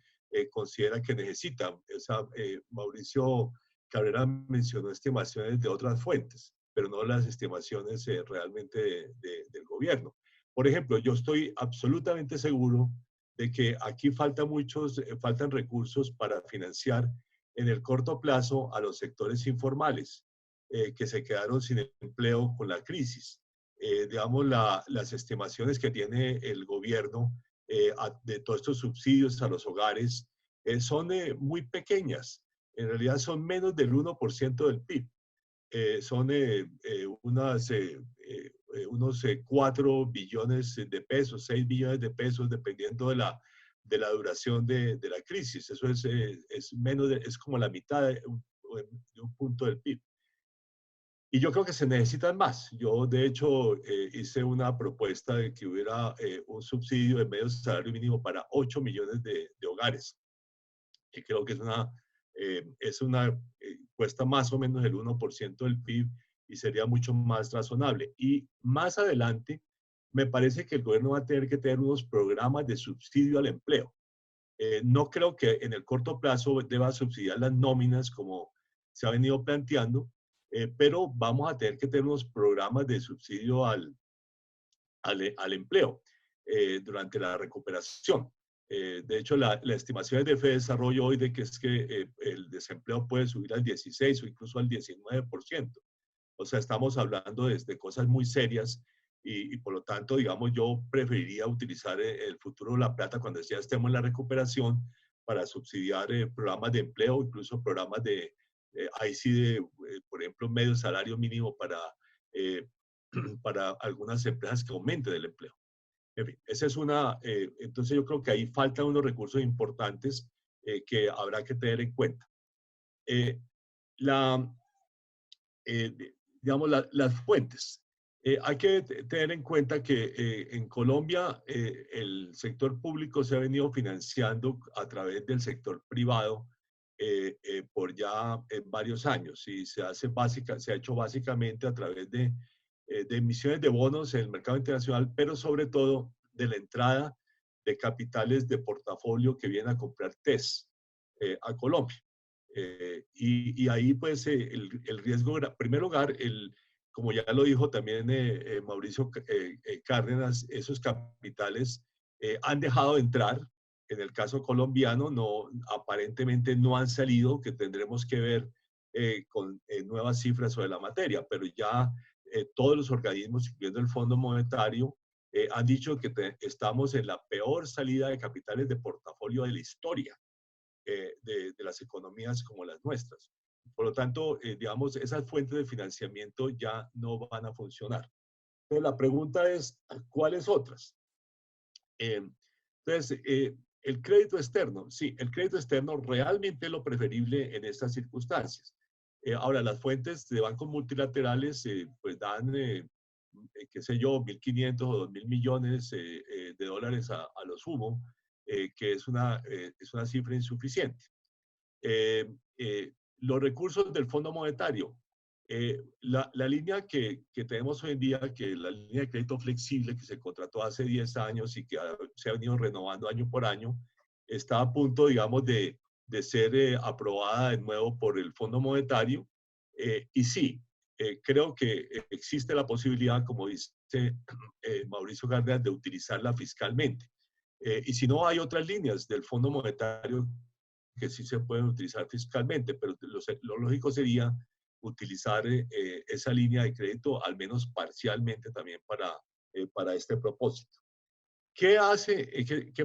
considera que necesita. O sea, Mauricio Cabrera mencionó estimaciones de otras fuentes, pero no las estimaciones realmente del gobierno. Por ejemplo, yo estoy absolutamente seguro de que aquí faltan recursos para financiar en el corto plazo a los sectores informales que se quedaron sin empleo con la crisis. Digamos, las estimaciones que tiene el gobierno de todos estos subsidios a los hogares son muy pequeñas. En realidad son menos del 1% del PIB. Son unos 4 billones de pesos, 6 billones de pesos, dependiendo de la duración de la crisis. Eso es como la mitad de un punto del PIB. Y yo creo que se necesitan más. Yo, de hecho, hice una propuesta de que hubiera un subsidio de medio salario mínimo para 8 millones de hogares. Y creo que cuesta más o menos el 1% del PIB y sería mucho más razonable. Y más adelante, me parece que el gobierno va a tener que tener unos programas de subsidio al empleo. No creo que en el corto plazo deba subsidiar las nóminas como se ha venido planteando, pero vamos a tener que tener unos programas de subsidio al empleo durante la recuperación. De hecho, la estimación de FEDesarrollo hoy de que es que el desempleo puede subir al 16 o incluso al 19%. O sea, estamos hablando de cosas muy serias y por lo tanto, digamos, yo preferiría utilizar el futuro de la plata cuando ya estemos en la recuperación para subsidiar programas de empleo, incluso programas ahí sí por ejemplo, medio salario mínimo para algunas empresas que aumenten el empleo. En fin, esa es entonces yo creo que ahí faltan unos recursos importantes que habrá que tener en cuenta. Digamos, las fuentes. Hay que tener en cuenta que en Colombia el sector público se ha venido financiando a través del sector privado por ya varios años y se ha hecho básicamente a través de emisiones de bonos en el mercado internacional, pero sobre todo de la entrada de capitales de portafolio que vienen a comprar TES a Colombia. Y ahí pues el riesgo, en primer lugar, como ya lo dijo también Mauricio Cárdenas, esos capitales han dejado de entrar. En el caso colombiano, aparentemente no han salido, que tendremos que ver con nuevas cifras sobre la materia, pero ya todos los organismos, incluyendo el Fondo Monetario, han dicho que estamos en la peor salida de capitales de portafolio de la historia de las economías como las nuestras. Por lo tanto, digamos, esas fuentes de financiamiento ya no van a funcionar. Entonces, la pregunta es, ¿cuáles otras? Entonces, el crédito externo. Sí, el crédito externo realmente es lo preferible en estas circunstancias. Ahora, las fuentes de bancos multilaterales pues dan, qué sé yo, 1.500 o 2.000 millones de dólares a lo sumo, que es una cifra insuficiente. Los recursos del Fondo Monetario. La línea que tenemos hoy en día, que la línea de crédito flexible que se contrató hace 10 años y que se ha venido renovando año por año, está a punto, digamos, de ser aprobada de nuevo por el Fondo Monetario. Y sí, creo que existe la posibilidad, como dice Mauricio Cárdenas, de utilizarla fiscalmente. Y si no, hay otras líneas del Fondo Monetario que sí se pueden utilizar fiscalmente, pero lo lógico sería utilizar esa línea de crédito, al menos parcialmente también para este propósito. ¿Qué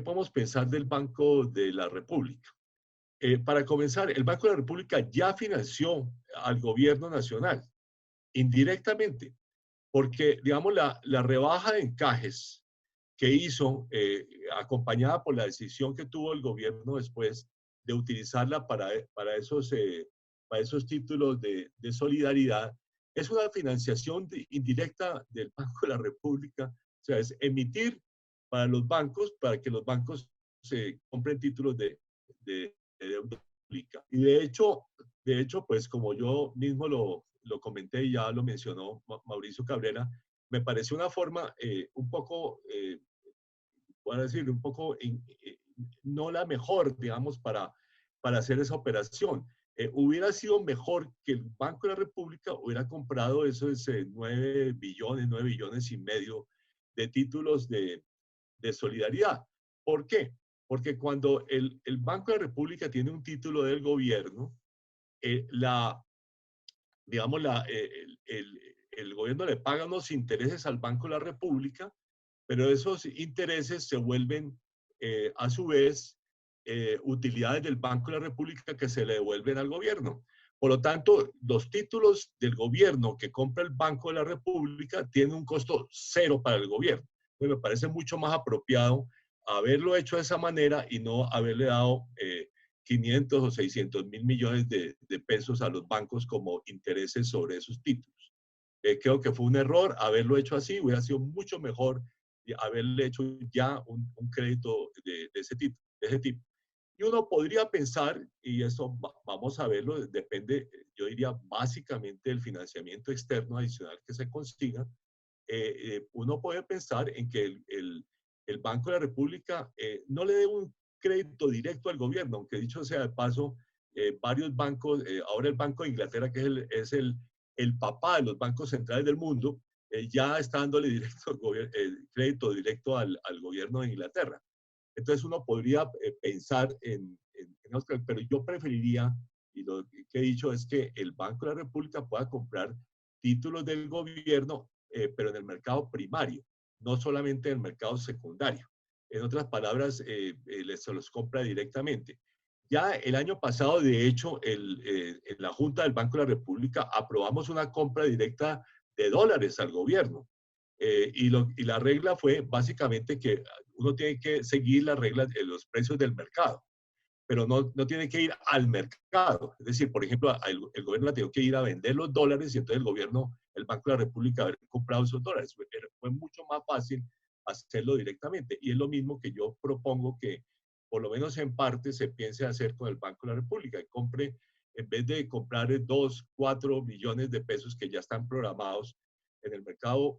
podemos pensar del Banco de la República? Para comenzar, el Banco de la República ya financió al gobierno nacional indirectamente, porque, digamos, la rebaja de encajes que hizo, acompañada por la decisión que tuvo el gobierno después de utilizarla para esos títulos de solidaridad, es una financiación indirecta del Banco de la República, o sea, es emitir para los bancos, para que los bancos se compren títulos de deuda pública. Y de hecho, pues como yo mismo lo comenté y ya lo mencionó Mauricio Cabrera, me pareció una forma un poco, voy a decir, un poco no la mejor, digamos, para hacer esa operación. Hubiera sido mejor que el Banco de la República hubiera comprado esos 9 billones y medio de títulos de solidaridad. ¿Por qué? Porque cuando el Banco de la República tiene un título del gobierno, digamos, el gobierno le paga unos intereses al Banco de la República, pero esos intereses se vuelven a su vez utilidades del Banco de la República que se le devuelven al gobierno. Por lo tanto, los títulos del gobierno que compra el Banco de la República tienen un costo cero para el gobierno. Entonces, me parece mucho más apropiado haberlo hecho de esa manera y no haberle dado 500 o 600 mil millones de pesos a los bancos como intereses sobre esos títulos. Creo que fue un error haberlo hecho así, hubiera sido mucho mejor haberle hecho ya un crédito de ese tipo. Y uno podría pensar, y eso vamos a verlo, depende, yo diría, básicamente del financiamiento externo adicional que se consiga. Uno puede pensar en que el Banco de la República no le dé un crédito directo al gobierno, aunque dicho sea de paso, varios bancos, ahora el Banco de Inglaterra, que es el papá de los bancos centrales del mundo, ya está dándole crédito directo al gobierno de Inglaterra. Entonces uno podría pensar pero yo preferiría, y lo que he dicho es que el Banco de la República pueda comprar títulos del gobierno, pero en el mercado primario, no solamente en el mercado secundario. En otras palabras, se los compra directamente. Ya el año pasado, de hecho, en la Junta del Banco de la República aprobamos una compra directa de dólares al gobierno. Y la regla fue básicamente que uno tiene que seguir las reglas de los precios del mercado, pero no tiene que ir al mercado. Es decir, por ejemplo, el gobierno ha tenido que ir a vender los dólares y entonces el Banco de la República haber comprado esos dólares. Fue mucho más fácil hacerlo directamente. Y es lo mismo que yo propongo que, por lo menos en parte, se piense hacer con el Banco de la República. En vez de comprar 2, 4 billones de pesos que ya están programados en el mercado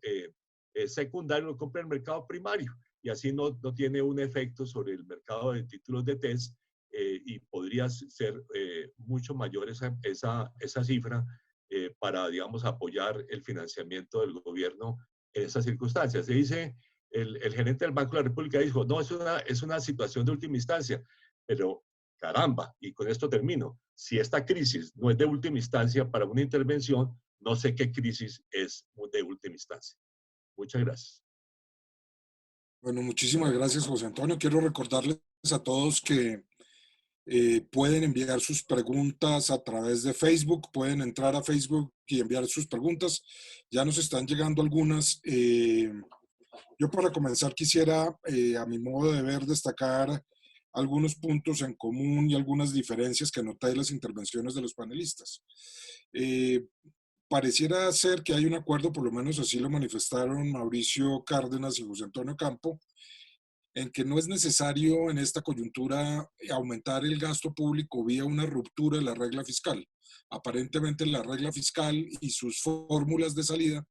secundario, lo compra en el mercado primario. Y así no tiene un efecto sobre el mercado de títulos de TES, y podría ser mucho mayor esa cifra para, digamos, apoyar el financiamiento del gobierno en esas circunstancias. Se dice, el gerente del Banco de la República dijo, no, es una situación de última instancia, pero caramba, y con esto termino, si esta crisis no es de última instancia para una intervención, no sé qué crisis es de última instancia. Muchas gracias. Bueno, muchísimas gracias, José Antonio. Quiero recordarles a todos que pueden enviar sus preguntas a través de Facebook, pueden entrar a Facebook y enviar sus preguntas. Ya nos están llegando algunas. Yo para comenzar quisiera, a mi modo de ver, destacar algunos puntos en común y algunas diferencias que noté en las intervenciones de los panelistas. Pareciera ser que hay un acuerdo, por lo menos así lo manifestaron Mauricio Cárdenas y José Antonio Campo, en que no es necesario en esta coyuntura aumentar el gasto público vía una ruptura de la regla fiscal. Aparentemente la regla fiscal y sus fórmulas de salida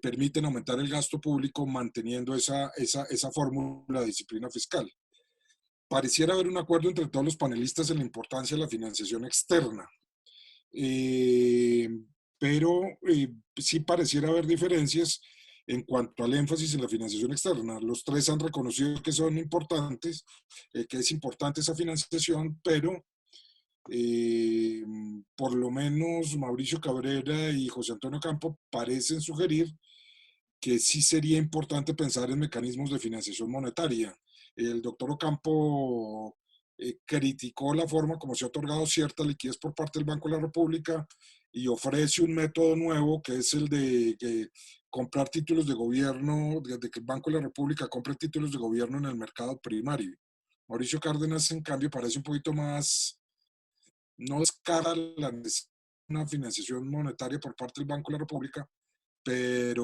permiten aumentar el gasto público manteniendo esa fórmula de disciplina fiscal. Pareciera haber un acuerdo entre todos los panelistas en la importancia de la financiación externa. Pero sí pareciera haber diferencias en cuanto al énfasis en la financiación externa. Los tres han reconocido que son importantes, que es importante esa financiación, pero por lo menos Mauricio Cabrera y José Antonio Campo parecen sugerir que sí sería importante pensar en mecanismos de financiación monetaria. El doctor Ocampo criticó la forma como se ha otorgado cierta liquidez por parte del Banco de la República y ofrece un método nuevo que es el de comprar títulos de gobierno, de que el Banco de la República compre títulos de gobierno en el mercado primario. Mauricio Cárdenas, en cambio, parece un poquito más, no descara la necesidad de una financiación monetaria por parte del Banco de la República, pero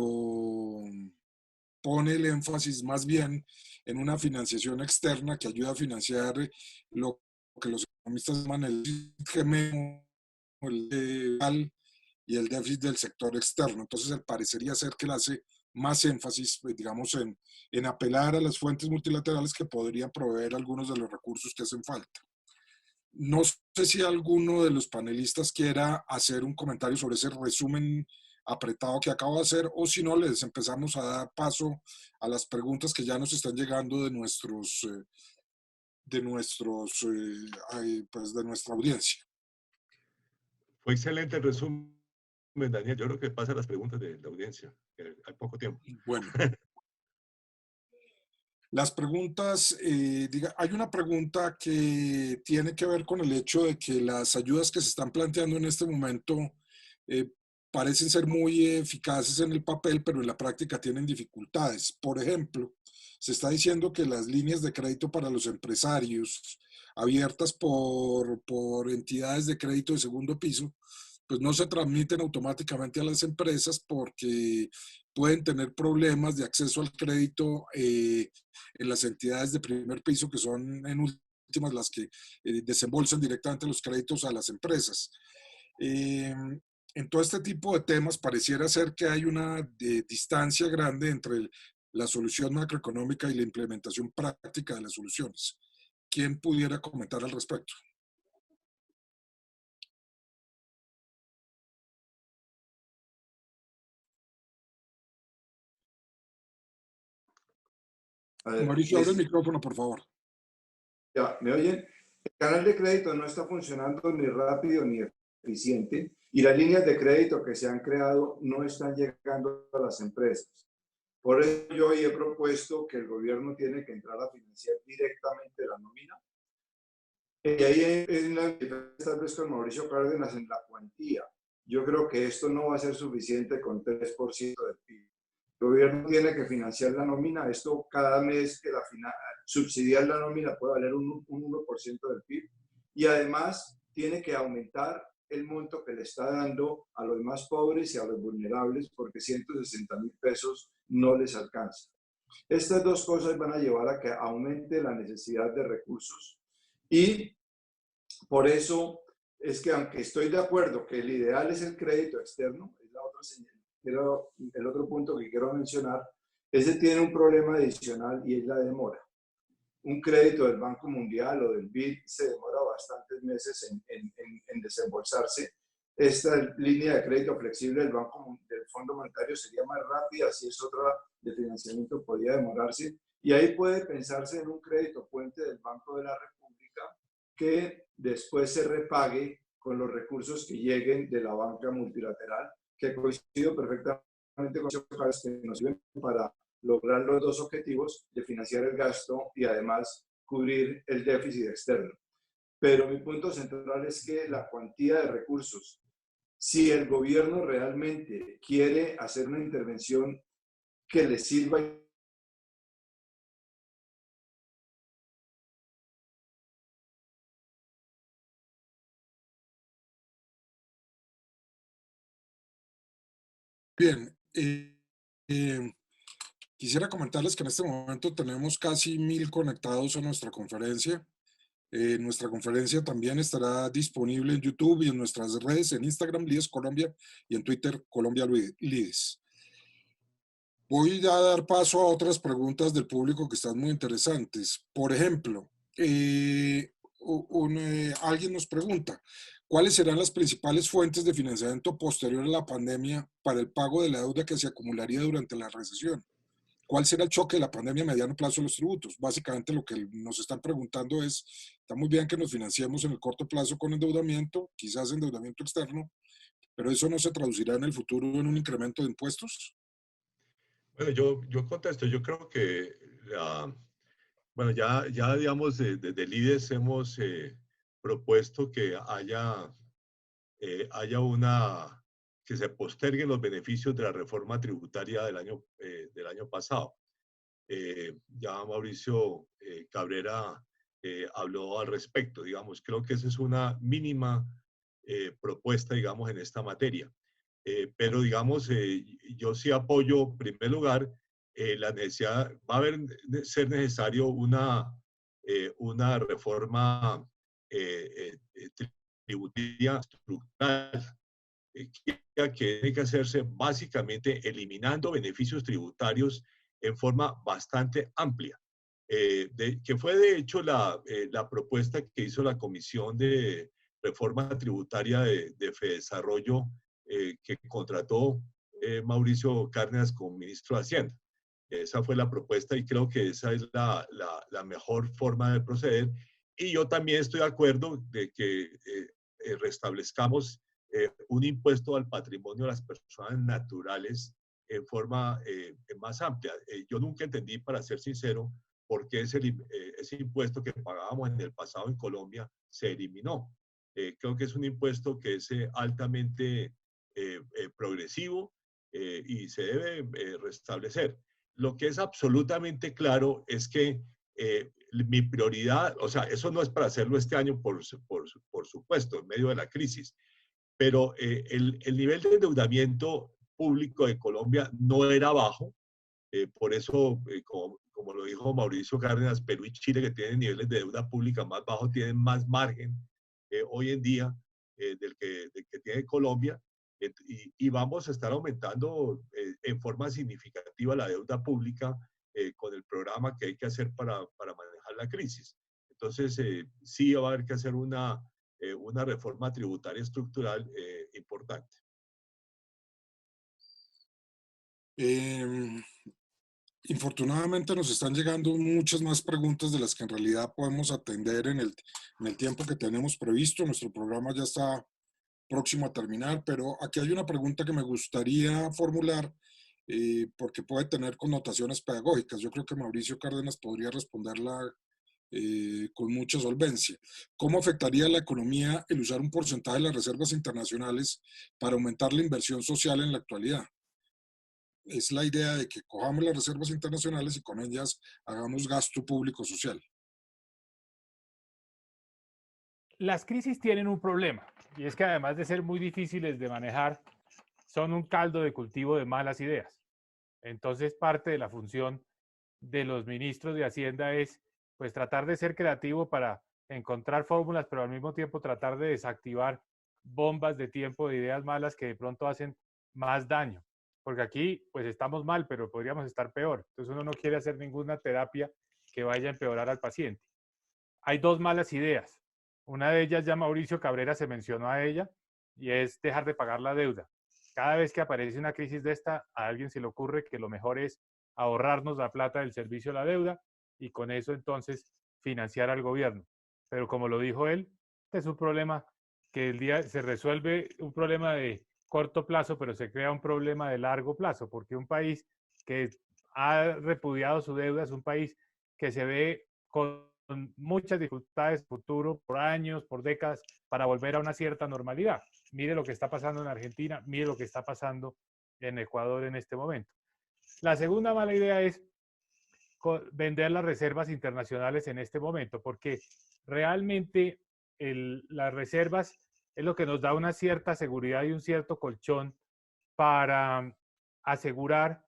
pone el énfasis más bien en una financiación externa que ayuda a financiar lo que los economistas llaman el gemelo, el y el déficit del sector externo. Entonces, parecería ser que él hace más énfasis, digamos, en apelar a las fuentes multilaterales que podrían proveer algunos de los recursos que hacen falta. No sé si alguno de los panelistas quiera hacer un comentario sobre ese resumen apretado que acabo de hacer, o si no, les empezamos a dar paso a las preguntas que ya nos están llegando pues de nuestra audiencia. Fue excelente el resumen, Daniel. Yo creo que pasan las preguntas de la audiencia. Hay poco tiempo. Bueno. Las preguntas, hay una pregunta que tiene que ver con el hecho de que las ayudas que se están planteando en este momento parecen ser muy eficaces en el papel, pero en la práctica tienen dificultades. Por ejemplo, se está diciendo que las líneas de crédito para los empresarios abiertas por entidades de crédito de segundo piso, pues no se transmiten automáticamente a las empresas porque pueden tener problemas de acceso al crédito en las entidades de primer piso, que son en últimas las que desembolsan directamente los créditos a las empresas. En todo este tipo de temas pareciera ser que hay una distancia grande entre la solución macroeconómica y la implementación práctica de las soluciones. ¿Quién pudiera comentar al respecto? Mauricio, abre el micrófono, por favor. Ya, ¿me oyen? El canal de crédito no está funcionando ni rápido ni eficiente y las líneas de crédito que se han creado no están llegando a las empresas. Por eso yo hoy he propuesto que el gobierno tiene que entrar a financiar directamente la nómina. Y ahí es la diferencia tal vez con Mauricio Cárdenas en la cuantía. Yo creo que esto no va a ser suficiente con 3% del PIB. El gobierno tiene que financiar la nómina. Esto cada mes que subsidiar la nómina puede valer un 1% del PIB. Y además tiene que aumentar el monto que le está dando a los más pobres y a los vulnerables, porque 160.000 pesos no les alcanza. Estas dos cosas van a llevar a que aumente la necesidad de recursos y por eso es que, aunque estoy de acuerdo que el ideal es el crédito externo, es la otra señal, pero el otro punto que quiero mencionar, ese tiene un problema adicional y es la demora. Un crédito del Banco Mundial o del BID se demora bastantes meses en desembolsarse. Esta línea de crédito flexible del Fondo Monetario sería más rápida, si es otra de financiamiento podría demorarse. Y ahí puede pensarse en un crédito puente del Banco de la República que después se repague con los recursos que lleguen de la banca multilateral, que coincido perfectamente con los que nos sirven para lograr los dos objetivos de financiar el gasto y además cubrir el déficit externo. Pero mi punto central es que la cuantía de recursos, si el gobierno realmente quiere hacer una intervención que le sirva Bien, quisiera comentarles que en este momento tenemos casi 1000 conectados a nuestra conferencia. Nuestra conferencia también estará disponible en YouTube y en nuestras redes, en Instagram, Lides Colombia, y en Twitter, Colombia Lides. Voy a dar paso a otras preguntas del público que están muy interesantes. Por ejemplo, alguien nos pregunta, ¿cuáles serán las principales fuentes de financiamiento posterior a la pandemia para el pago de la deuda que se acumularía durante la recesión? ¿Cuál será el choque de la pandemia a mediano plazo de los tributos? Básicamente lo que nos están preguntando es, está muy bien que nos financiemos en el corto plazo con endeudamiento, quizás endeudamiento externo, pero eso no se traducirá en el futuro en un incremento de impuestos. Bueno, yo contesto, yo creo que, bueno, ya digamos, desde el IDES hemos propuesto que haya que se posterguen los beneficios de la reforma tributaria del año pasado. Ya Mauricio Cabrera habló al respecto, digamos, creo que esa es una mínima propuesta, digamos, en esta materia. Pero, digamos, yo sí apoyo, en primer lugar, la necesidad, va a ser necesario una reforma tributaria estructural que tiene que hacerse básicamente eliminando beneficios tributarios en forma bastante amplia, que fue de hecho la propuesta que hizo la Comisión de Reforma Tributaria de Fedesarrollo que contrató Mauricio Cárdenas como ministro de Hacienda. Esa fue la propuesta y creo que esa es la mejor forma de proceder. Y yo también estoy de acuerdo de que restablezcamos un impuesto al patrimonio de las personas naturales en forma más amplia. Yo nunca entendí, para ser sincero, por qué ese impuesto que pagábamos en el pasado en Colombia se eliminó. Creo que es un impuesto que es altamente progresivo y se debe restablecer. Lo que es absolutamente claro es que mi prioridad, o sea, eso no es para hacerlo este año, por supuesto, en medio de la crisis, pero el nivel de endeudamiento público de Colombia no era bajo. Por eso, como lo dijo Mauricio Cárdenas, Perú y Chile, que tienen niveles de deuda pública más bajos, tienen más margen hoy en día del que tiene Colombia. Y vamos a estar aumentando en forma significativa la deuda pública con el programa que hay que hacer para manejar la crisis. Entonces, sí va a haber que hacer una reforma tributaria estructural importante. Infortunadamente nos están llegando muchas más preguntas de las que en realidad podemos atender en el tiempo que tenemos previsto. Nuestro programa ya está próximo a terminar, pero aquí hay una pregunta que me gustaría formular porque puede tener connotaciones pedagógicas. Yo creo que Mauricio Cárdenas podría responderla con mucha solvencia. ¿Cómo afectaría a la economía el usar un porcentaje de las reservas internacionales para aumentar la inversión social en la actualidad? Es la idea de que cojamos las reservas internacionales y con ellas hagamos gasto público social. Las crisis tienen un problema, y es que además de ser muy difíciles de manejar, son un caldo de cultivo de malas ideas. Entonces, parte de la función de los ministros de Hacienda es pues tratar de ser creativo para encontrar fórmulas, pero al mismo tiempo tratar de desactivar bombas de tiempo de ideas malas que de pronto hacen más daño. Porque aquí pues estamos mal, pero podríamos estar peor. Entonces uno no quiere hacer ninguna terapia que vaya a empeorar al paciente. Hay dos malas ideas. Una de ellas, ya Mauricio Cabrera se mencionó a ella, y es dejar de pagar la deuda. Cada vez que aparece una crisis de esta, a alguien se le ocurre que lo mejor es ahorrarnos la plata del servicio a la deuda y con eso entonces financiar al gobierno. Pero como lo dijo él, es un problema que el día se resuelve, un problema de corto plazo, pero se crea un problema de largo plazo, porque un país que ha repudiado su deuda es un país que se ve con muchas dificultades futuro, por años, por décadas, para volver a una cierta normalidad. Mire lo que está pasando en Argentina, mire lo que está pasando en Ecuador en este momento. La segunda mala idea es vender las reservas internacionales en este momento, porque realmente las reservas es lo que nos da una cierta seguridad y un cierto colchón para asegurar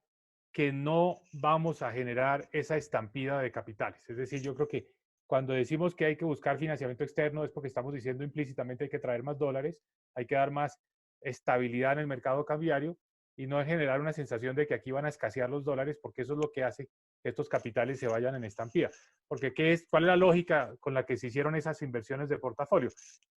que no vamos a generar esa estampida de capitales. Es decir, yo creo que cuando decimos que hay que buscar financiamiento externo es porque estamos diciendo implícitamente hay que traer más dólares, hay que dar más estabilidad en el mercado cambiario y no generar una sensación de que aquí van a escasear los dólares, porque eso es lo que hace que estos capitales se vayan en estampida. Porque ¿cuál es la lógica con la que se hicieron esas inversiones de portafolio?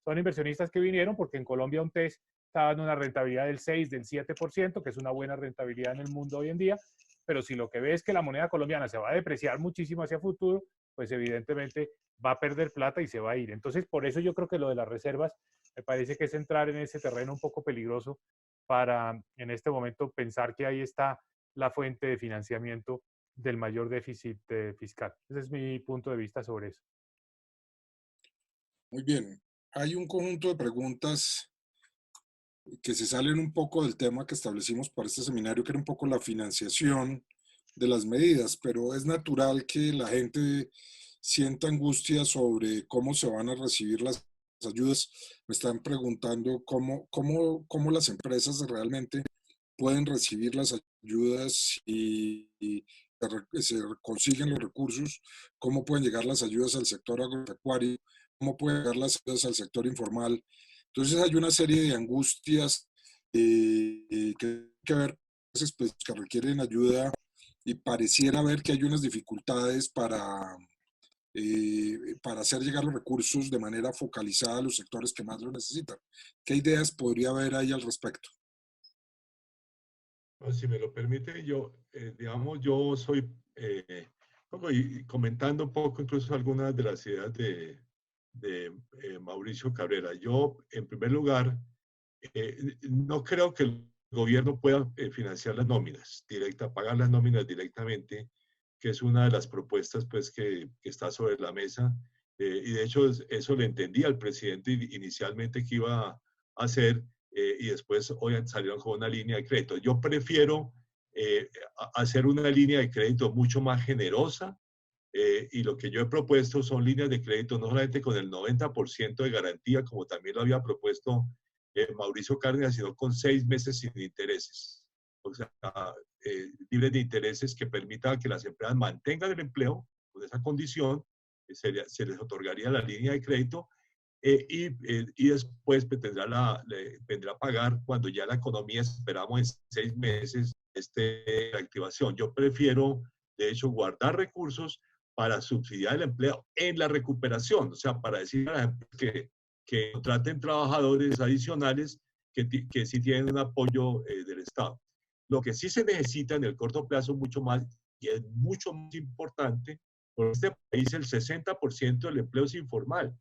Son inversionistas que vinieron porque en Colombia un TES está dando una rentabilidad del 6, del 7%, que es una buena rentabilidad en el mundo hoy en día, pero si lo que ve es que la moneda colombiana se va a depreciar muchísimo hacia futuro, pues evidentemente va a perder plata y se va a ir. Entonces, por eso yo creo que lo de las reservas me parece que es entrar en ese terreno un poco peligroso para en este momento pensar que ahí está la fuente de financiamiento del mayor déficit fiscal. Ese es mi punto de vista sobre eso. Muy bien. Hay un conjunto de preguntas que se salen un poco del tema que establecimos para este seminario, que era un poco la financiación de las medidas, pero es natural que la gente sienta angustia sobre cómo se van a recibir las ayudas. Me están preguntando cómo las empresas realmente pueden recibir las ayudas y se consiguen los recursos, cómo pueden llegar las ayudas al sector agropecuario, cómo pueden llegar las ayudas al sector informal. Entonces hay una serie de angustias que hay que ver que requieren ayuda y pareciera ver que hay unas dificultades para hacer llegar los recursos de manera focalizada a los sectores que más lo necesitan. ¿Qué ideas podría haber ahí al respecto? Si me lo permite, yo, digamos, yo soy, y comentando un poco incluso algunas de las ideas de Mauricio Cabrera. Yo, en primer lugar, no creo que el gobierno pueda financiar las nóminas pagar las nóminas directamente, que es una de las propuestas pues, que está sobre la mesa. Y de hecho, eso le entendía al presidente inicialmente que iba a hacer, y después hoy salieron con una línea de crédito. Yo prefiero hacer una línea de crédito mucho más generosa, y lo que yo he propuesto son líneas de crédito no solamente con el 90% de garantía, como también lo había propuesto Mauricio Cárdenas, sino con 6 meses sin intereses. O sea, libres de intereses que permitan que las empresas mantengan el empleo con esa condición, se les otorgaría la línea de crédito, y después vendrá a pagar cuando ya la economía, esperamos en 6 meses, la activación. Yo prefiero, de hecho, guardar recursos para subsidiar el empleo en la recuperación, o sea, para decir a la gente que contraten trabajadores adicionales que sí tienen un apoyo del Estado. Lo que sí se necesita en el corto plazo mucho más, y es mucho más importante, porque en este país el 60% del empleo es informal.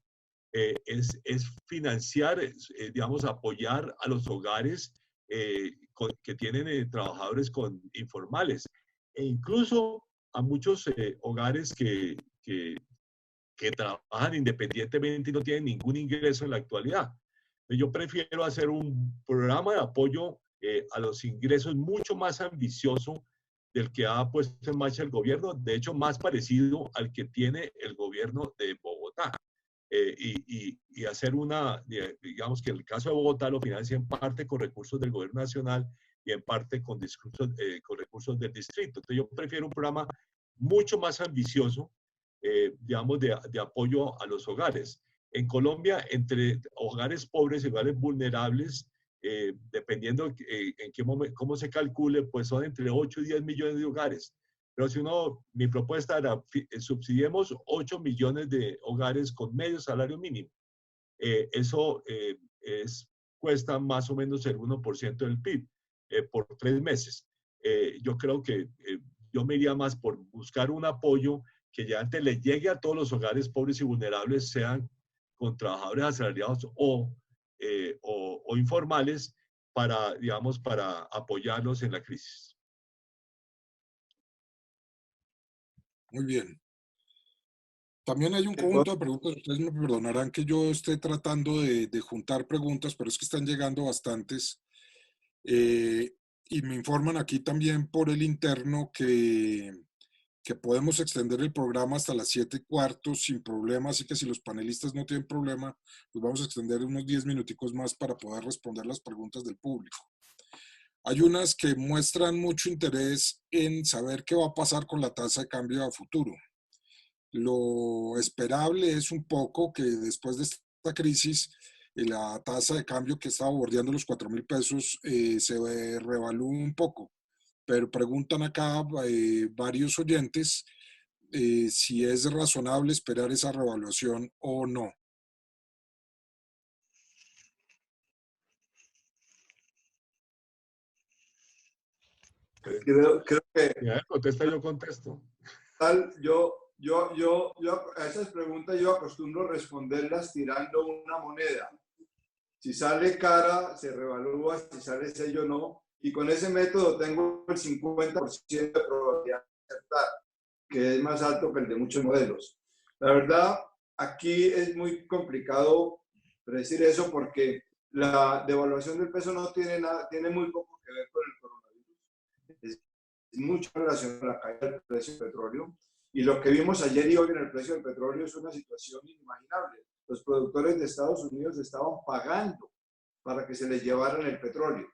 Es financiar, digamos, apoyar a los hogares que tienen trabajadores informales, e incluso a muchos hogares que trabajan independientemente y no tienen ningún ingreso en la actualidad. Yo prefiero hacer un programa de apoyo a los ingresos mucho más ambicioso del que ha puesto en marcha el gobierno, de hecho más parecido al que tiene el gobierno de Bogotá. Y hacer digamos que el caso de Bogotá lo financia en parte con recursos del gobierno nacional y en parte con recursos del distrito. Entonces yo prefiero un programa mucho más ambicioso, digamos, de apoyo a los hogares. En Colombia, entre hogares pobres y hogares vulnerables, dependiendo en qué momento, cómo se calcule, pues son entre 8 y 10 millones de hogares. Pero si mi propuesta era, subsidiemos 8 millones de hogares con medio salario mínimo. Eso cuesta más o menos el 1% del PIB por 3 meses. Yo creo que yo me iría más por buscar un apoyo que ya antes le llegue a todos los hogares pobres y vulnerables, sean con trabajadores asalariados o informales, digamos, para apoyarlos en la crisis. Muy bien. También hay un conjunto de preguntas. Ustedes me perdonarán que yo esté tratando de juntar preguntas, pero es que están llegando bastantes. Y me informan aquí también por el interno que podemos extender el programa hasta las 7:15 sin problema, así que si los panelistas no tienen problema, pues vamos a extender unos 10 minuticos más para poder responder las preguntas del público. Hay unas que muestran mucho interés en saber qué va a pasar con la tasa de cambio a futuro. Lo esperable es un poco que después de esta crisis, la tasa de cambio que estaba bordeando los 4.000 pesos se revalúe un poco. Pero preguntan acá varios oyentes si es razonable esperar esa revaluación o no. Creo que... Contesta, yo contesto. Yo a esas preguntas yo acostumbro responderlas tirando una moneda. Si sale cara, se revalúa, si sale sello, no. Y con ese método tengo el 50% de probabilidad de acertar, que es más alto que el de muchos modelos. La verdad, aquí es muy complicado predecir eso porque La devaluación del peso no tiene nada, tiene muy poco que ver con el coronavirus. Es mucho relacionado con la caída del precio del petróleo. Y lo que vimos ayer y hoy en el precio del petróleo es una situación inimaginable. Los productores de Estados Unidos estaban pagando para que se les llevaran el petróleo.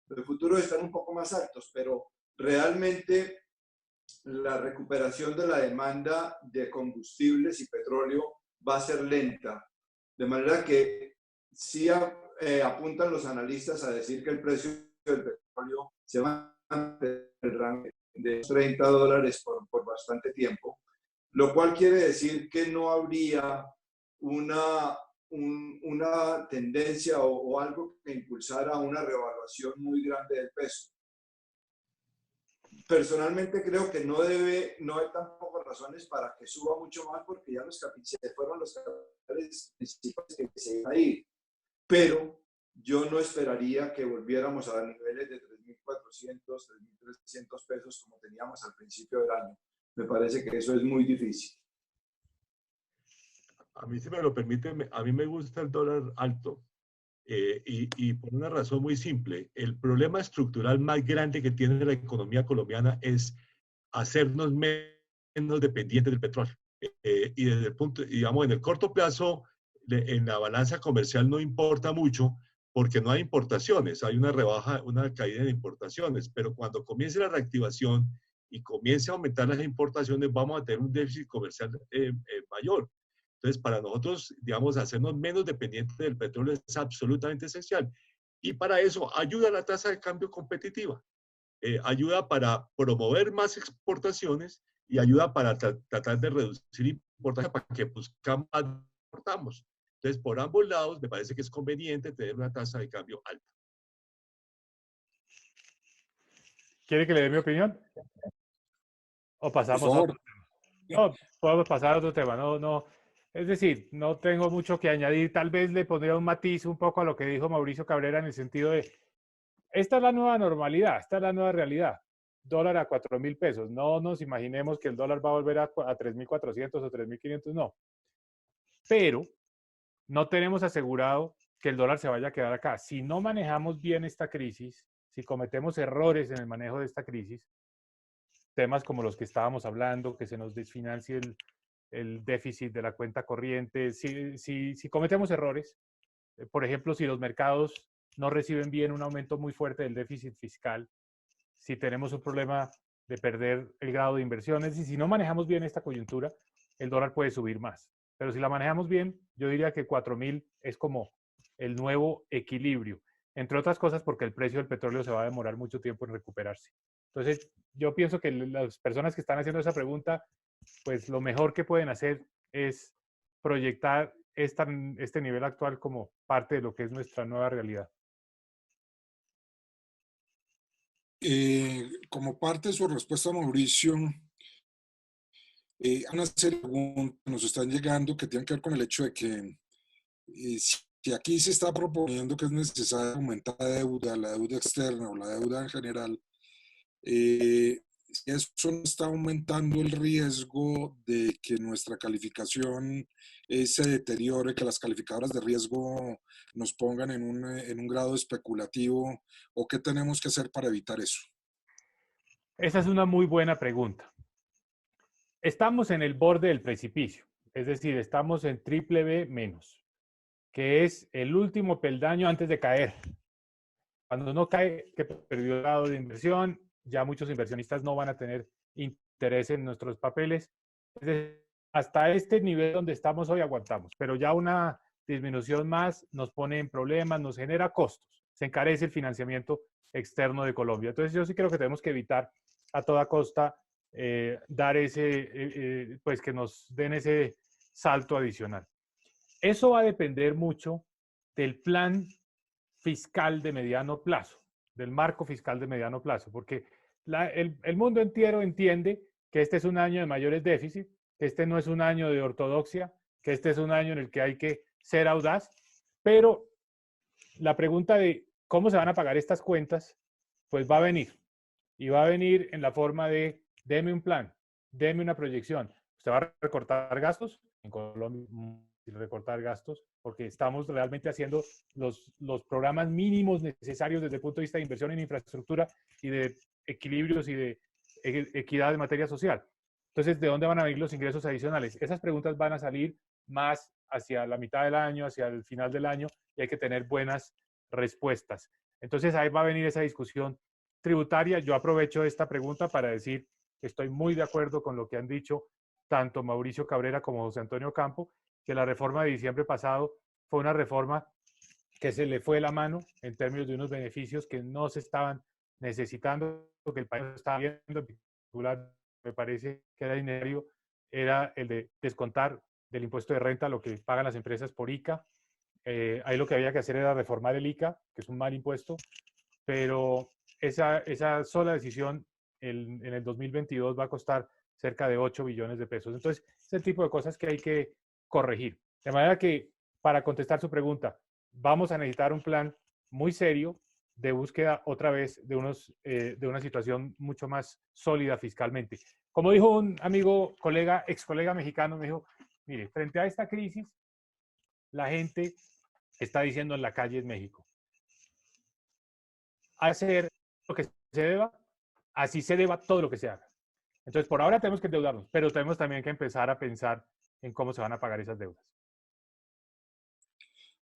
Los futuros están un poco más altos, pero realmente la recuperación de la demanda de combustibles y petróleo va a ser lenta. De manera que sí apuntan los analistas a decir que el precio del petróleo se va a mantener en el rango de $30 por bastante tiempo, lo cual quiere decir que no habría una tendencia o algo que impulsara una revaluación muy grande del peso. Personalmente creo que no hay tampoco razones para que suba mucho más porque ya fueron los capitales principales que se iban a ir. Pero yo no esperaría que volviéramos a niveles de 3.400, 3.300 pesos como teníamos al principio del año. Me parece que eso es muy difícil. A mí, si me lo permite, a mí me gusta el dólar alto. Y por una razón muy simple, el problema estructural más grande que tiene la economía colombiana es hacernos menos dependientes del petróleo. Y desde el punto, digamos, en el corto plazo, en la balanza comercial no importa mucho porque no hay importaciones, hay una rebaja, una caída de importaciones, pero cuando comience la reactivación y comience a aumentar las importaciones, vamos a tener un déficit comercial mayor. Entonces, para nosotros, digamos, hacernos menos dependientes del petróleo es absolutamente esencial. Y para eso ayuda la tasa de cambio competitiva. Ayuda para promover más exportaciones y ayuda para tratar de reducir importaciones para que buscamos más importamos. Entonces, por ambos lados, me parece que es conveniente tener una tasa de cambio alta. ¿Quiere que le dé mi opinión? ¿O Por pasamos a favor. otro tema? No, podemos pasar a otro tema. No. Es decir, no tengo mucho que añadir. Tal vez le pondría un matiz un poco a lo que dijo Mauricio Cabrera en el sentido de, esta es la nueva normalidad, esta es la nueva realidad. Dólar a 4.000 pesos. No nos imaginemos que el dólar va a volver a 3.400 o 3.500, no. Pero no tenemos asegurado que el dólar se vaya a quedar acá. Si no manejamos bien esta crisis, si cometemos errores en el manejo de esta crisis, temas como los que estábamos hablando, que se nos desfinancie el déficit de la cuenta corriente, si cometemos errores, por ejemplo, si los mercados no reciben bien un aumento muy fuerte del déficit fiscal, si tenemos un problema de perder el grado de inversiones y si no manejamos bien esta coyuntura, el dólar puede subir más. Pero si la manejamos bien, yo diría que 4.000 es como el nuevo equilibrio, entre otras cosas porque el precio del petróleo se va a demorar mucho tiempo en recuperarse. Entonces, yo pienso que las personas que están haciendo esa pregunta, pues lo mejor que pueden hacer es proyectar este nivel actual como parte de lo que es nuestra nueva realidad. Como parte de su respuesta, Mauricio, una serie de preguntas nos están llegando que tienen que ver con el hecho de que si aquí se está proponiendo que es necesario aumentar la deuda externa o la deuda en general, eso no está aumentando el riesgo de que nuestra calificación se deteriore, que las calificadoras de riesgo nos pongan en un grado especulativo, o qué tenemos que hacer para evitar eso. Esa es una muy buena pregunta. Estamos en el borde del precipicio, es decir, estamos en triple B menos, que es el último peldaño antes de caer. Cuando uno cae, que perdió el grado de inversión, ya muchos inversionistas no van a tener interés en nuestros papeles. Es decir, hasta este nivel donde estamos hoy aguantamos, pero ya una disminución más nos pone en problemas, nos genera costos, se encarece el financiamiento externo de Colombia. Entonces yo sí creo que tenemos que evitar a toda costa dar pues que nos den ese salto adicional. Eso va a depender mucho del plan fiscal de mediano plazo, del marco fiscal de mediano plazo, porque el mundo entero entiende que este es un año de mayores déficits, que este no es un año de ortodoxia, que este es un año en el que hay que ser audaz, pero la pregunta de cómo se van a pagar estas cuentas, pues va a venir, y va a venir en la forma de, deme un plan, deme una proyección. ¿Usted va a recortar gastos? En Colombia recortar gastos, porque estamos realmente haciendo los programas mínimos necesarios desde el punto de vista de inversión en infraestructura y de equilibrios y de equidad en materia social. Entonces, ¿de dónde van a venir los ingresos adicionales? Esas preguntas van a salir más hacia la mitad del año, hacia el final del año, y hay que tener buenas respuestas. Entonces, ahí va a venir esa discusión tributaria. Yo aprovecho esta pregunta para decir que estoy muy de acuerdo con lo que han dicho tanto Mauricio Cabrera como José Antonio Campo, que la reforma de diciembre pasado fue una reforma que se le fue la mano en términos de unos beneficios que no se estaban necesitando, que el país estaba viendo. En particular, me parece que era innecesario, era el de descontar del impuesto de renta lo que pagan las empresas por ICA. Ahí lo que había que hacer era reformar el ICA, que es un mal impuesto, pero esa sola decisión en el 2022 va a costar cerca de 8 billones de pesos. Entonces, es el tipo de cosas que hay que corregir. De manera que, para contestar su pregunta, vamos a necesitar un plan muy serio de búsqueda otra vez de una situación mucho más sólida fiscalmente. Como dijo un amigo, ex colega mexicano, me dijo, mire, frente a esta crisis, la gente está diciendo en la calle en México, hacer lo que se deba, así se deba todo lo que se haga. Entonces, por ahora tenemos que endeudarnos, pero tenemos también que empezar a pensar en cómo se van a pagar esas deudas.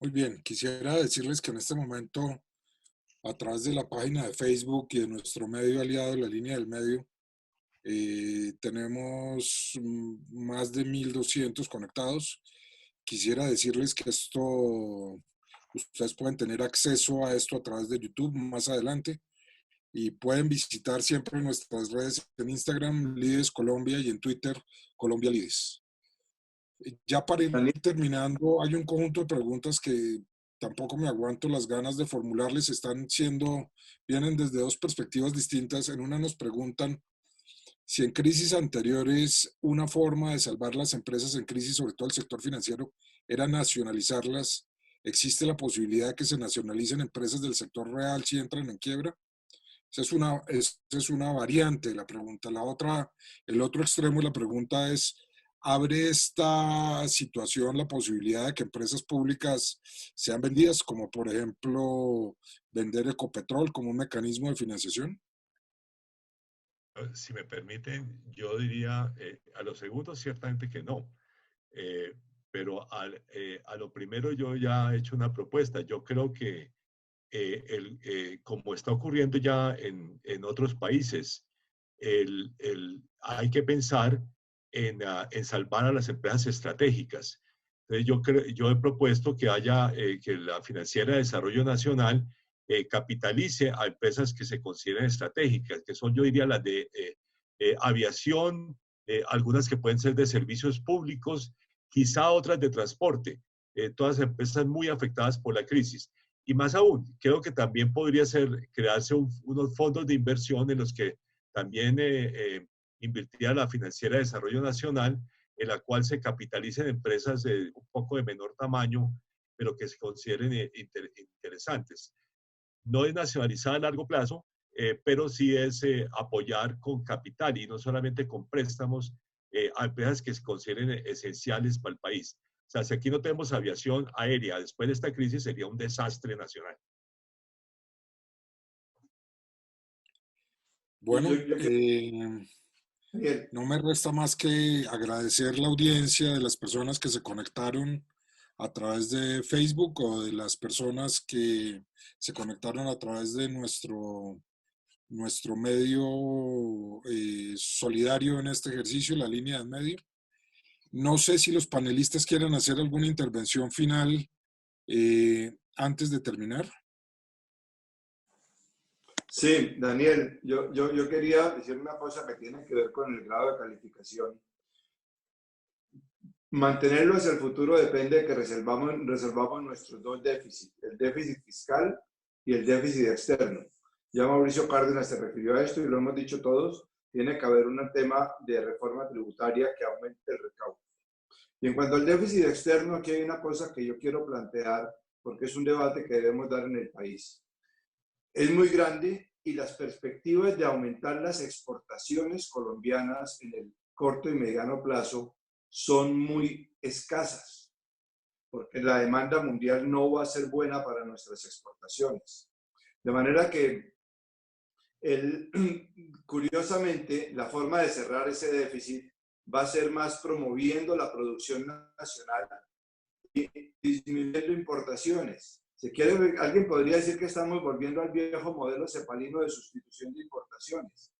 Muy bien, quisiera decirles que en este momento, a través de la página de Facebook y de nuestro medio aliado, La Línea del Medio, tenemos más de 1.200 conectados. Quisiera decirles que ustedes pueden tener acceso a esto a través de YouTube más adelante y pueden visitar siempre nuestras redes en Instagram, Lides Colombia, y en Twitter, Colombia Lides. Ya para ir terminando, hay un conjunto de preguntas que tampoco me aguanto las ganas de formularles. Vienen desde dos perspectivas distintas. En una nos preguntan si en crisis anteriores una forma de salvar las empresas en crisis, sobre todo el sector financiero, era nacionalizarlas. ¿Existe la posibilidad de que se nacionalicen empresas del sector real si entran en quiebra? Esa es una variante de la pregunta. El otro extremo de la pregunta es, ¿abre esta situación la posibilidad de que empresas públicas sean vendidas, como por ejemplo vender Ecopetrol como un mecanismo de financiación? Si me permiten, yo diría a lo segundo ciertamente que no. Pero a lo primero yo ya he hecho una propuesta. Yo creo que como está ocurriendo ya en otros países, hay que pensar en salvar a las empresas estratégicas. Entonces yo he propuesto que que la Financiera de Desarrollo Nacional capitalice a empresas que se consideren estratégicas, que son, yo diría, las de aviación, algunas que pueden ser de servicios públicos, quizá otras de transporte, todas empresas muy afectadas por la crisis. Y más aún, creo que también podría crearse unos fondos de inversión en los que también invirtiera la Financiera de Desarrollo Nacional, en la cual se capitalicen empresas de un poco de menor tamaño, pero que se consideren interesantes. No es nacionalizada a largo plazo, pero sí es apoyar con capital y no solamente con préstamos a empresas que se consideren esenciales para el país. O sea, si aquí no tenemos aviación aérea después de esta crisis, sería un desastre nacional. Bueno, no me resta más que agradecer la audiencia de las personas que se conectaron a través de Facebook o de las personas que se conectaron a través de nuestro medio solidario en este ejercicio, La Línea del Medio. No sé si los panelistas quieren hacer alguna intervención final antes de terminar. Sí, Daniel, yo quería decir una cosa que tiene que ver con el grado de calificación. Mantenerlo hacia el futuro depende de que resolvamos nuestros dos déficits, el déficit fiscal y el déficit externo. Ya Mauricio Cárdenas se refirió a esto y lo hemos dicho todos, tiene que haber un tema de reforma tributaria que aumente el recaudo. Y en cuanto al déficit externo, aquí hay una cosa que yo quiero plantear, porque es un debate que debemos dar en el país. Es muy grande y las perspectivas de aumentar las exportaciones colombianas en el corto y mediano plazo son muy escasas. porque la demanda mundial no va a ser buena para nuestras exportaciones. De manera que, curiosamente, la forma de cerrar ese déficit va a ser más promoviendo la producción nacional y disminuyendo importaciones. Si quiere, alguien podría decir que estamos volviendo al viejo modelo cepalino de sustitución de importaciones.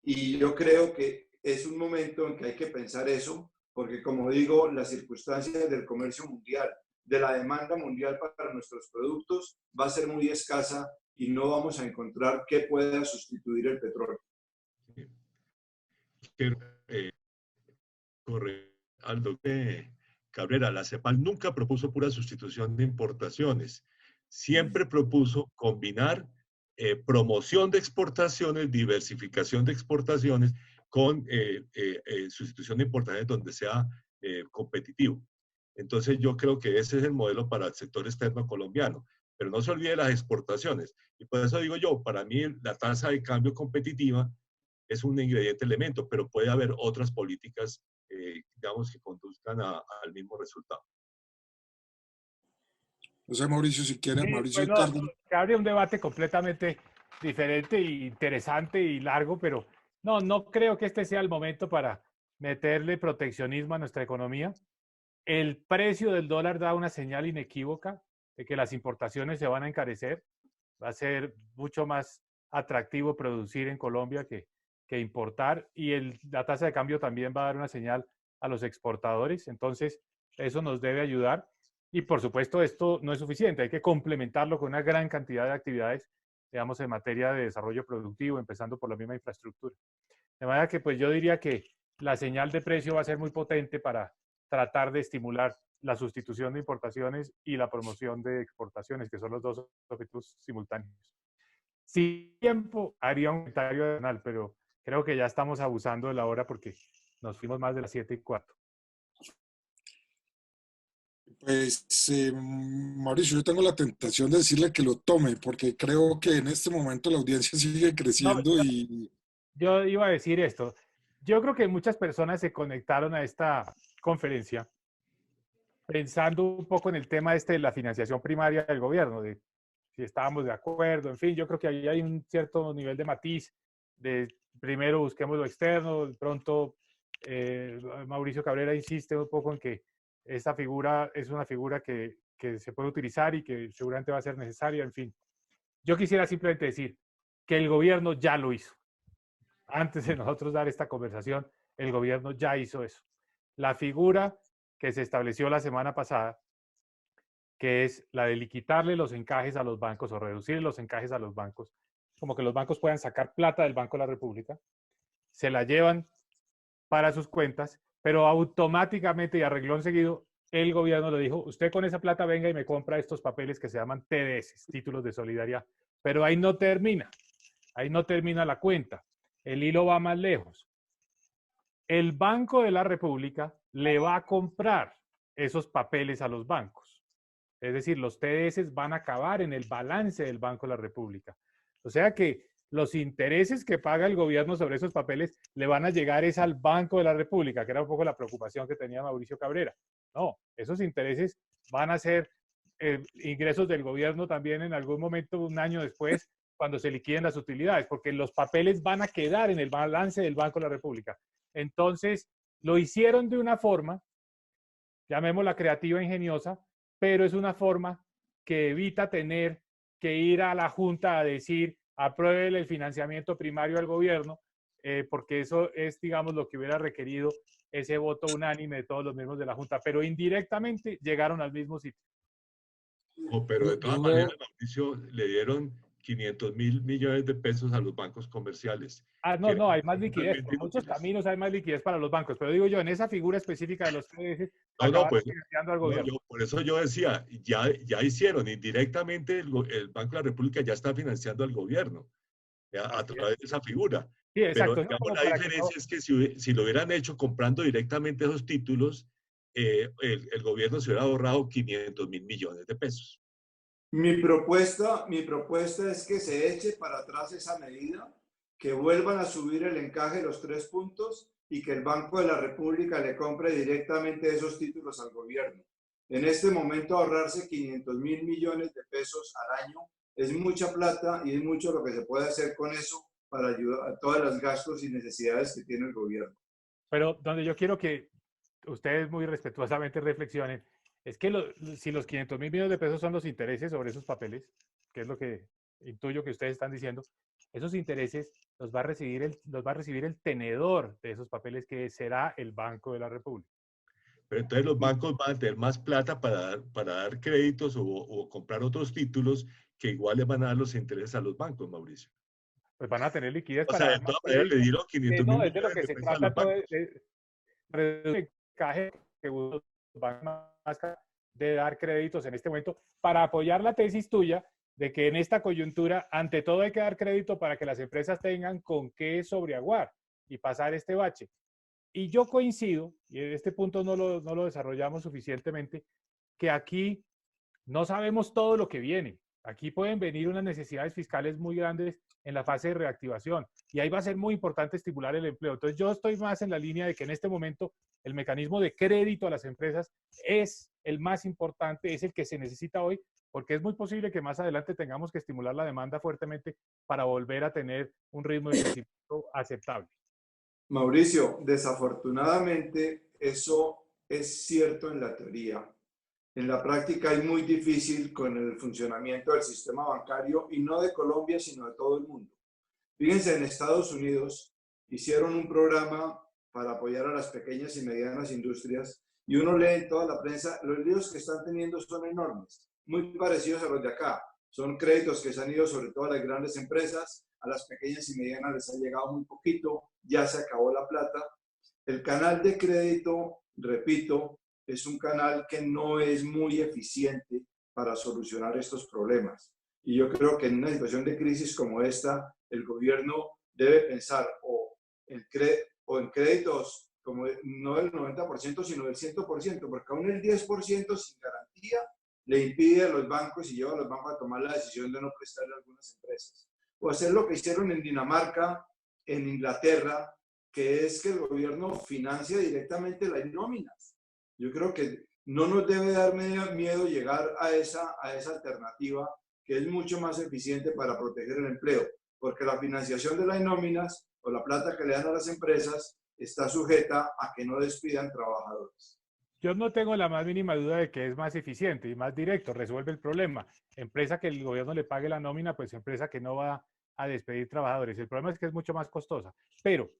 Y yo creo que es un momento en que hay que pensar eso, porque como digo, las circunstancias del comercio mundial, de la demanda mundial para nuestros productos, va a ser muy escasa y no vamos a encontrar qué pueda sustituir el petróleo. Correcto. Al doctor Cabrera, la CEPAL nunca propuso pura sustitución de importaciones. Siempre propuso combinar promoción de exportaciones, diversificación de exportaciones con sustitución de importaciones donde sea competitivo. Entonces yo creo que ese es el modelo para el sector externo colombiano. Pero no se olvide las exportaciones. Y por eso digo yo, para mí la tasa de cambio competitiva es un ingrediente elemento, pero puede haber otras políticas, digamos, que conduzcan al mismo resultado. O sea, Mauricio, si quiere, Sí, Mauricio bueno, Cárdenas. que abre un debate completamente diferente e interesante y largo, pero no creo que este sea el momento para meterle proteccionismo a nuestra economía. El precio del dólar da una señal inequívoca de que las importaciones se van a encarecer. Va a ser mucho más atractivo producir en Colombia que importar, y la tasa de cambio también va a dar una señal a los exportadores. Entonces, eso nos debe ayudar. Y por supuesto, esto no es suficiente, hay que complementarlo con una gran cantidad de actividades, digamos, en materia de desarrollo productivo, empezando por la misma infraestructura. De manera que, pues yo diría que la señal de precio va a ser muy potente para tratar de estimular la sustitución de importaciones y la promoción de exportaciones, que son los dos objetivos simultáneos. Sin tiempo haría un comentario adicional, pero creo que ya estamos abusando de la hora porque nos fuimos más de las 7:15. Pues, Mauricio, yo tengo la tentación de decirle que lo tome, porque creo que en este momento la audiencia sigue No, creciendo y... yo iba a decir esto. Yo creo que muchas personas se conectaron a esta conferencia pensando un poco en el tema de la financiación primaria del gobierno, de si estábamos de acuerdo, en fin, yo creo que ahí hay un cierto nivel de matiz, de primero busquemos lo externo, de pronto Mauricio Cabrera insiste un poco en que esta figura es una figura que se puede utilizar y que seguramente va a ser necesaria, en fin. Yo quisiera simplemente decir que el gobierno ya lo hizo. Antes de nosotros dar esta conversación, el gobierno ya hizo eso. La figura que se estableció la semana pasada, que es la de quitarle los encajes a los bancos o reducir los encajes a los bancos, como que los bancos puedan sacar plata del Banco de la República, se la llevan para sus cuentas, pero automáticamente y a renglón seguido, el gobierno le dijo, usted con esa plata venga y me compra estos papeles que se llaman TDS, títulos de solidaridad. Pero ahí no termina la cuenta. El hilo va más lejos. El Banco de la República le va a comprar esos papeles a los bancos. Es decir, los TDS van a acabar en el balance del Banco de la República. O sea que los intereses que paga el gobierno sobre esos papeles le van a llegar es al Banco de la República, que era un poco la preocupación que tenía Mauricio Cabrera. No, esos intereses van a ser ingresos del gobierno también en algún momento, un año después, cuando se liquiden las utilidades, porque los papeles van a quedar en el balance del Banco de la República. Entonces, lo hicieron de una forma, llamémosla creativa e ingeniosa, pero es una forma que evita tener que ir a la Junta a decir, apruebe el financiamiento primario al gobierno, porque eso es, digamos, lo que hubiera requerido ese voto unánime de todos los miembros de la Junta, pero indirectamente llegaron al mismo sitio. Oh, pero de todas maneras, Mauricio, le dieron 500.000 millones de pesos a los bancos comerciales. No, hay más liquidez. Por muchos caminos hay más liquidez para los bancos, pero digo yo, en esa figura específica de los TDS, pues, financiando al gobierno. por eso yo decía, ya hicieron, indirectamente el Banco de la República ya está financiando al gobierno a través de esa figura. Sí, exacto. Pero digamos, la diferencia es que si lo hubieran hecho comprando directamente esos títulos, el gobierno se hubiera ahorrado 500.000 millones de pesos. Mi propuesta es que se eche para atrás esa medida, que vuelvan a subir el encaje de los 3 puntos y que el Banco de la República le compre directamente esos títulos al gobierno. En este momento ahorrarse 500.000 millones de pesos al año es mucha plata y es mucho lo que se puede hacer con eso para ayudar a todos los gastos y necesidades que tiene el gobierno. Pero donde yo quiero que ustedes muy respetuosamente reflexionen, es que si los 500.000 millones de pesos son los intereses sobre esos papeles, que es lo que intuyo que ustedes están diciendo, esos intereses los va a recibir el tenedor de esos papeles, que será el Banco de la República. Pero entonces los bancos van a tener más plata para dar créditos o comprar otros títulos que igual le van a dar los intereses a los bancos, Mauricio. Pues van a tener liquidez O para sea, dar de más todas maneras le crédito. dieron 500 mil No, es de lo millones que de se pesos a trata los todo bancos. de reducir el encaje que uno va de dar créditos en este momento para apoyar la tesis tuya de que en esta coyuntura, ante todo, hay que dar crédito para que las empresas tengan con qué sobreaguar y pasar este bache. Y yo coincido, y en este punto no lo desarrollamos suficientemente, que aquí no sabemos todo lo que viene. Aquí pueden venir unas necesidades fiscales muy grandes en la fase de reactivación y ahí va a ser muy importante estimular el empleo. Entonces yo estoy más en la línea de que en este momento el mecanismo de crédito a las empresas es el más importante, es el que se necesita hoy, porque es muy posible que más adelante tengamos que estimular la demanda fuertemente para volver a tener un ritmo de crecimiento aceptable. Mauricio, desafortunadamente eso es cierto en la teoría. En la práctica es muy difícil con el funcionamiento del sistema bancario, y no de Colombia, sino de todo el mundo. Fíjense, en Estados Unidos hicieron un programa para apoyar a las pequeñas y medianas industrias, y uno lee en toda la prensa, los líos que están teniendo son enormes, muy parecidos a los de acá. Son créditos que se han ido sobre todo a las grandes empresas, a las pequeñas y medianas les ha llegado muy poquito, ya se acabó la plata. El canal de crédito, repito, es un canal que no es muy eficiente para solucionar estos problemas. Y yo creo que en una situación de crisis como esta, el gobierno debe pensar o en créditos como no del 90%, sino del 100%, porque aún el 10% sin garantía le impide a los bancos y lleva a los bancos a tomar la decisión de no prestarle a algunas empresas. O hacer lo que hicieron en Dinamarca, en Inglaterra, que es que el gobierno financia directamente las nóminas. Yo creo que no nos debe dar miedo llegar a esa alternativa, que es mucho más eficiente para proteger el empleo, porque la financiación de las nóminas o la plata que le dan a las empresas está sujeta a que no despidan trabajadores. Yo no tengo la más mínima duda de que es más eficiente y más directo, resuelve el problema. Empresa que el gobierno le pague la nómina, pues empresa que no va a despedir trabajadores. El problema es que es mucho más costosa. Pero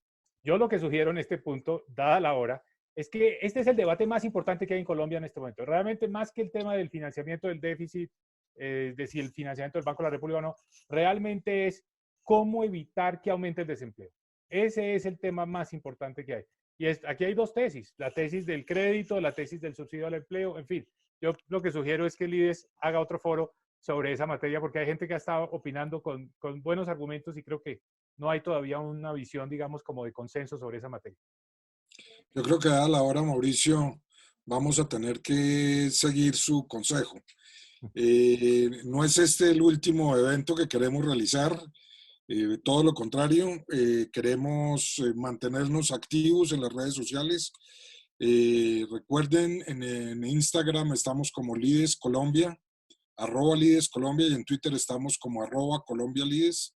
yo lo que sugiero en este punto, dada la hora, es que este es el debate más importante que hay en Colombia en este momento. Realmente más que el tema del financiamiento del déficit, de si el financiamiento del Banco de la República o no, realmente es cómo evitar que aumente el desempleo. Ese es el tema más importante que hay. Y aquí hay dos tesis, la tesis del crédito, la tesis del subsidio al empleo, en fin. Yo lo que sugiero es que el IDES haga otro foro sobre esa materia, porque hay gente que ha estado opinando con buenos argumentos y creo que no hay todavía una visión, digamos, como de consenso sobre esa materia. Yo creo que a la hora, Mauricio, vamos a tener que seguir su consejo. No es este el último evento que queremos realizar, todo lo contrario, queremos mantenernos activos en las redes sociales. Recuerden, en Instagram estamos como Lides Colombia, @Lides Colombia, y en Twitter estamos como @ColombiaLides.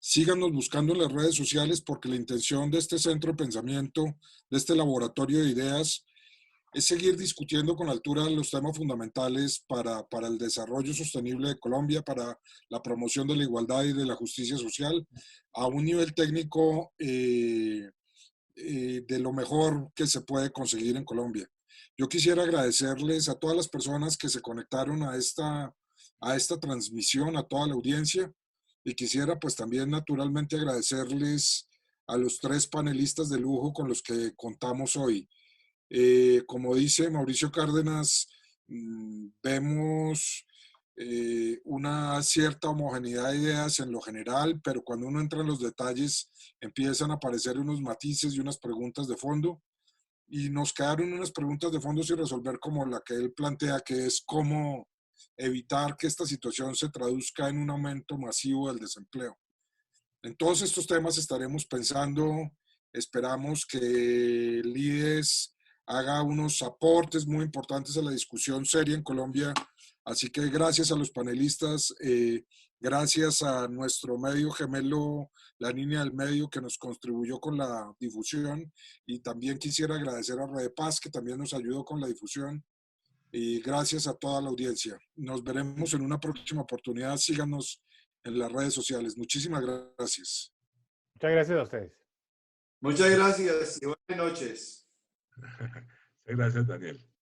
Síganos buscando en las redes sociales, porque la intención de este centro de pensamiento, de este laboratorio de ideas, es seguir discutiendo con altura los temas fundamentales para el desarrollo sostenible de Colombia, para la promoción de la igualdad y de la justicia social, a un nivel técnico de lo mejor que se puede conseguir en Colombia. Yo quisiera agradecerles a todas las personas que se conectaron a esta transmisión, a toda la audiencia, y quisiera pues también naturalmente agradecerles a los 3 panelistas de lujo con los que contamos hoy. Como dice Mauricio Cárdenas, vemos una cierta homogeneidad de ideas en lo general, pero cuando uno entra en los detalles empiezan a aparecer unos matices y unas preguntas de fondo, y nos quedaron unas preguntas de fondo sin resolver, como la que él plantea, que es cómo evitar que esta situación se traduzca en un aumento masivo del desempleo. En todos estos temas estaremos pensando. Esperamos que el IDES haga unos aportes muy importantes a la discusión seria en Colombia. Así que gracias a los panelistas, gracias a nuestro medio gemelo, La Línea del Medio, que nos contribuyó con la difusión, y también quisiera agradecer a Red Paz, que también nos ayudó con la difusión, y gracias a toda la audiencia. Nos veremos en una próxima oportunidad. Síganos en las redes sociales. Muchísimas gracias. Muchas gracias a ustedes. Muchas gracias y buenas noches. Gracias, Daniel.